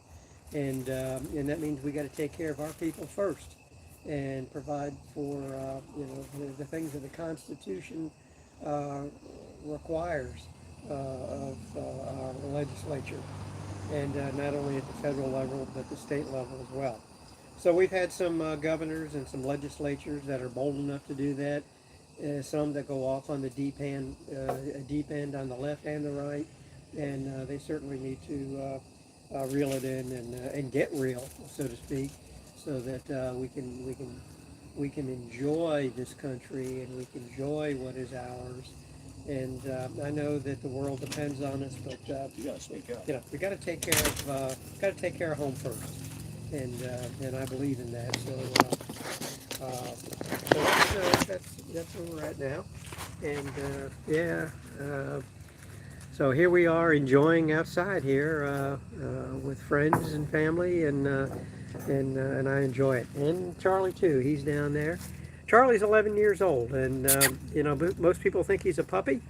and that means we got to take care of our people first, and provide for the things that the Constitution requires of our legislature, and not only at the federal level but the state level as well. So we've had some governors and some legislatures that are bold enough to do that. Some that go off on the deep end on the left and the right, and they certainly need to reel it in and get real, so to speak, so that we can enjoy this country, and we can enjoy what is ours. And I know that the world depends on us, but You gotta speak up. we got to take care of home first, and I believe in that. So that's where we're at now, and so here we are enjoying outside here with friends and family, and I enjoy it. And Charlie too. He's down there. Charlie's 11 years old, and most people think he's a puppy.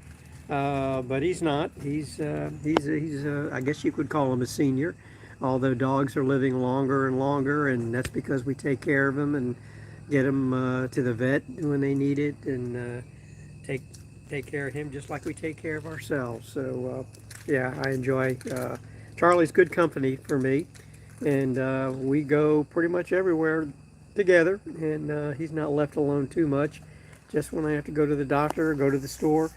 But he's not. He's I guess you could call him a senior, although dogs are living longer and longer, and that's because we take care of them and get them to the vet when they need it, and take take care of him just like we take care of ourselves. So yeah, I enjoy. Charlie's good company for me, and we go pretty much everywhere together, and he's not left alone too much. Just when I have to go to the doctor or go to the store,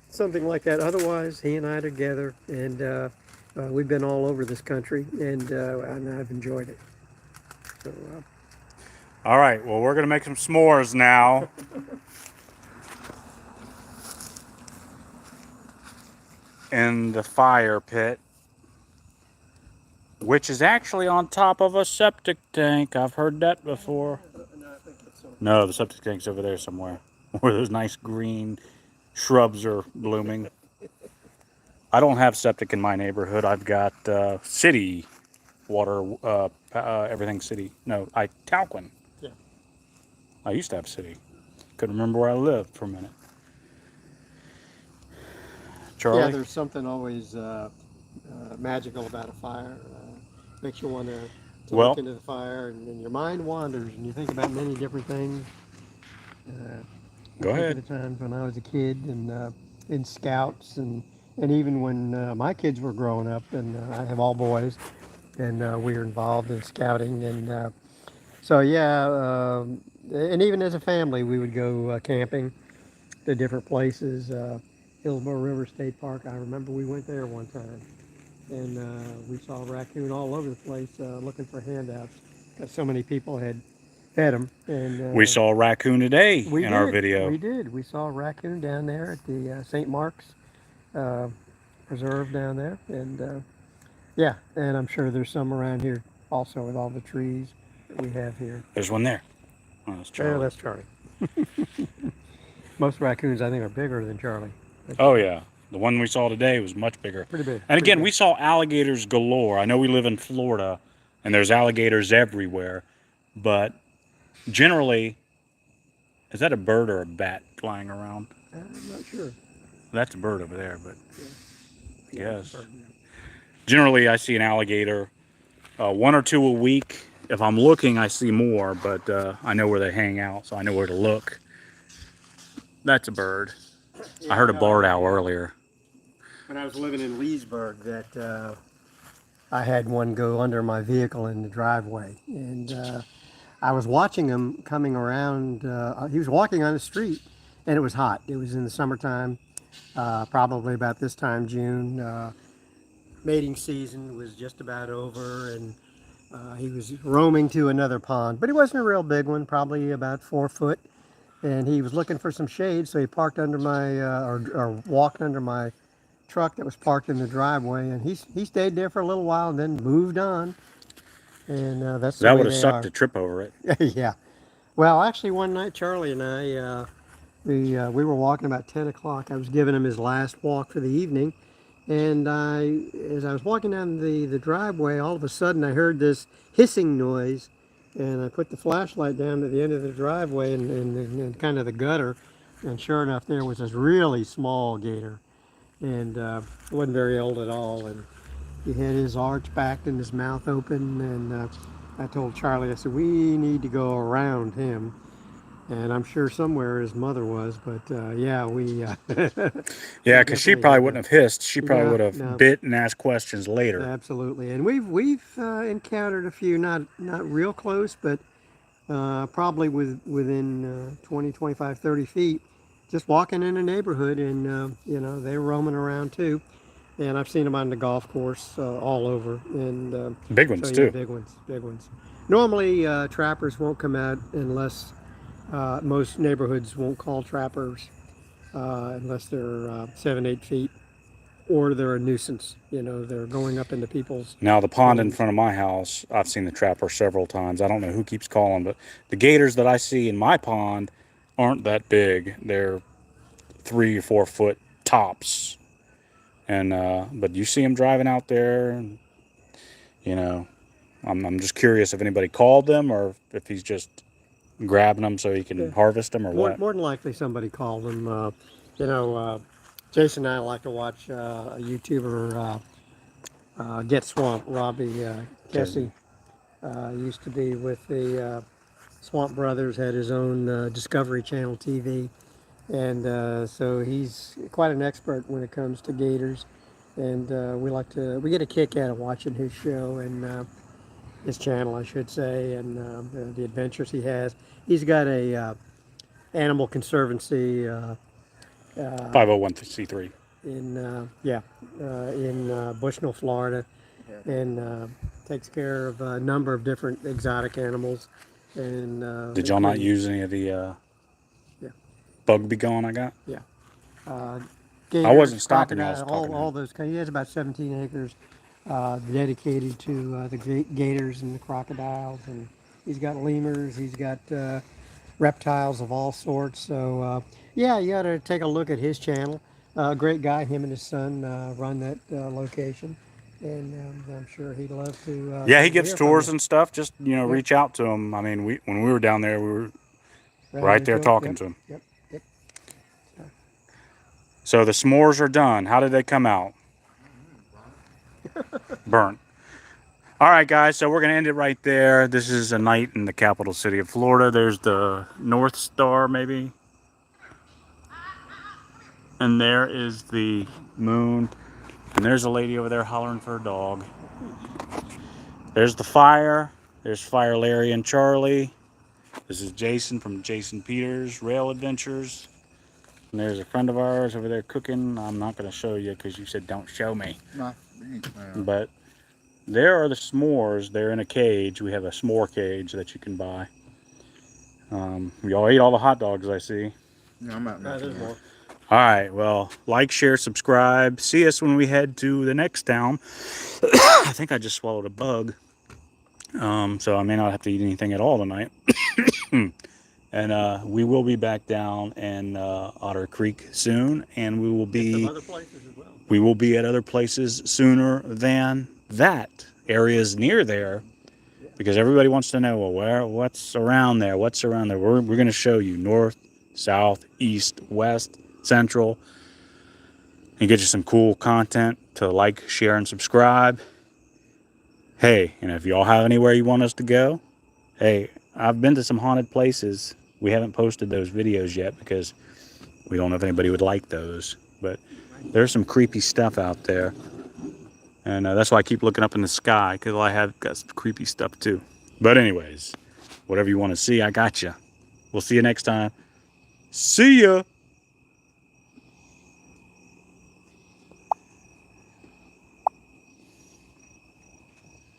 something like that. Otherwise, he and I are together, and we've been all over this country, and I've enjoyed it. So, All right, well, we're going to make some s'mores now. In the fire pit, which is actually on top of a septic tank. I've heard that before. No, the septic tank's over there somewhere, where those nice green shrubs are blooming. I don't have septic in my neighborhood. I've got city water, everything city. No, Talquin. Yeah. I used to have city. Couldn't remember where I lived for a minute. Charlie? yeah, there's something always magical about a fire. Makes you want to Well, look into the fire, and your mind wanders, and you think about many different things. Go I think ahead. of the times when I was a kid, and in scouts, and even when my kids were growing up, and I have all boys, and we were involved in scouting, and so yeah, and even as a family, we would go camping to different places. Hillsborough River State Park. I remember we went there one time, and we saw a raccoon all over the place looking for handouts because so many people had fed them. And We saw a raccoon today in our video. We did. We saw a raccoon down there at the St. Mark's Preserve down there, and yeah, and I'm sure there's some around here also with all the trees that we have here. There's one there. Oh, that's Yeah, Charlie. that's Charlie. Most raccoons, I think, are bigger than Charlie. Oh, yeah. The one we saw today was much bigger. Pretty big. And pretty again, big. we saw alligators galore. I know we live in Florida, and there's alligators everywhere. But generally, is that a bird or a bat flying around? I'm not sure. That's a bird over there, but Yeah, yes. bird, yeah. Generally, I see an alligator one or two a week. If I'm looking, I see more, but I know where they hang out, so I know where to look. That's a bird. I heard a barred owl earlier. When I was living in Leesburg, that I had one go under my vehicle in the driveway, and I was watching him coming around. He was walking on the street, and it was hot. It was in the summertime, probably about this time, June. Mating season was just about over, and he was roaming to another pond, but he wasn't a real big one, probably about 4 foot. And he was looking for some shade, so he parked under my, or walked under my truck that was parked in the driveway, and he stayed there for a little while and then moved on. And that's the That way would have they sucked are. to trip over it. Yeah. Well, actually, one night Charlie and I, we were walking about 10 o'clock. I was giving him his last walk for the evening, and as I was walking down the driveway, all of a sudden I heard this hissing noise. And I put the flashlight down at the end of the driveway and kind of the gutter, and sure enough, there was this really small gator, and wasn't very old at all. And he had his arch back and his mouth open, and I told Charlie, I said, we need to go around him. And I'm sure somewhere his mother was, but yeah, we. Yeah, because she definitely probably did wouldn't that. have hissed. She probably No, would have no. bit and asked questions later. Absolutely, and we've encountered a few, not real close, but probably within 20, 25, 30 feet, just walking in a neighborhood, and you know, they're roaming around too. And I've seen them on the golf course all over, and Big ones, so yeah, too. big ones, big ones. Normally, trappers won't come out unless most neighborhoods won't call trappers unless they're 7, 8 feet, or they're a nuisance. You know, they're going up into people's. Now, the pond in homes. front of my house, I've seen the trapper several times. I don't know who keeps calling, but the gators that I see in my pond aren't that big. They're 3 or 4 foot tops. And but you see them driving out there, and, you know, I'm just curious if anybody called them or if he's just grabbing them so he can harvest them or what. More than likely, somebody called them. You know, Jason and I like to watch a YouTuber, Get Swamp. Robbie Kessie used to be with the Swamp Brothers, had his own Discovery Channel TV. And so he's quite an expert when it comes to gators. And we get a kick out of watching his show and his channel, I should say, and the adventures he has. He's got a animal conservancy 501c3. in Bushnell, Florida, and takes care of a number of different exotic animals. And Did y'all not use any of the Yeah. bug be gone I got? Yeah. I wasn't stopping you, I was crocodile, talking to all him. those kinds. He has about 17 acres dedicated to the gators and the crocodiles, and he's got lemurs. He's got reptiles of all sorts. So yeah, you got to take a look at his channel. Great guy. Him and his son run that location, and I'm sure he'd love to. Yeah, he gives hear from tours you. and stuff. Just, Yep. reach out to him. I mean, when we were down there, we were Ran right into there him. talking Yep, to him. Yep. Yep. So the s'mores are done. How did they come out? Burnt. All right, guys, so we're going to end it right there. This is a night in the capital city of Florida. There's the North Star, maybe. And there is the moon. And there's a lady over there hollering for a dog. There's the fire. There's Fire Larry and Charlie. This is Jason from Jason Peters Rail Adventures. And there's a friend of ours over there cooking. I'm not going to show you because you said don't show me. No, But there are the s'mores. They're in a cage. We have a s'more cage that you can buy. We all ate all the hot dogs, I see. no, I'm not. There's more. All right, well, like, share, subscribe. See us when we head to the next town. I think I just swallowed a bug. So I may not have to eat anything at all tonight. And we will be back down in Otter Creek soon, and we will be Some other places as well. we will be at other places sooner than that. Areas near there, because everybody wants to know, well, what's around there? What's around there? We're going to show you north, south, east, west, central, and get you some cool content to like, share, and subscribe. Hey, and if y'all have anywhere you want us to go, hey, I've been to some haunted places. We haven't posted those videos yet because we don't know if anybody would like those. But there's some creepy stuff out there. And that's why I keep looking up in the sky, because I have got some creepy stuff too. But anyways, whatever you want to see, I got you. We'll see you next time. See ya!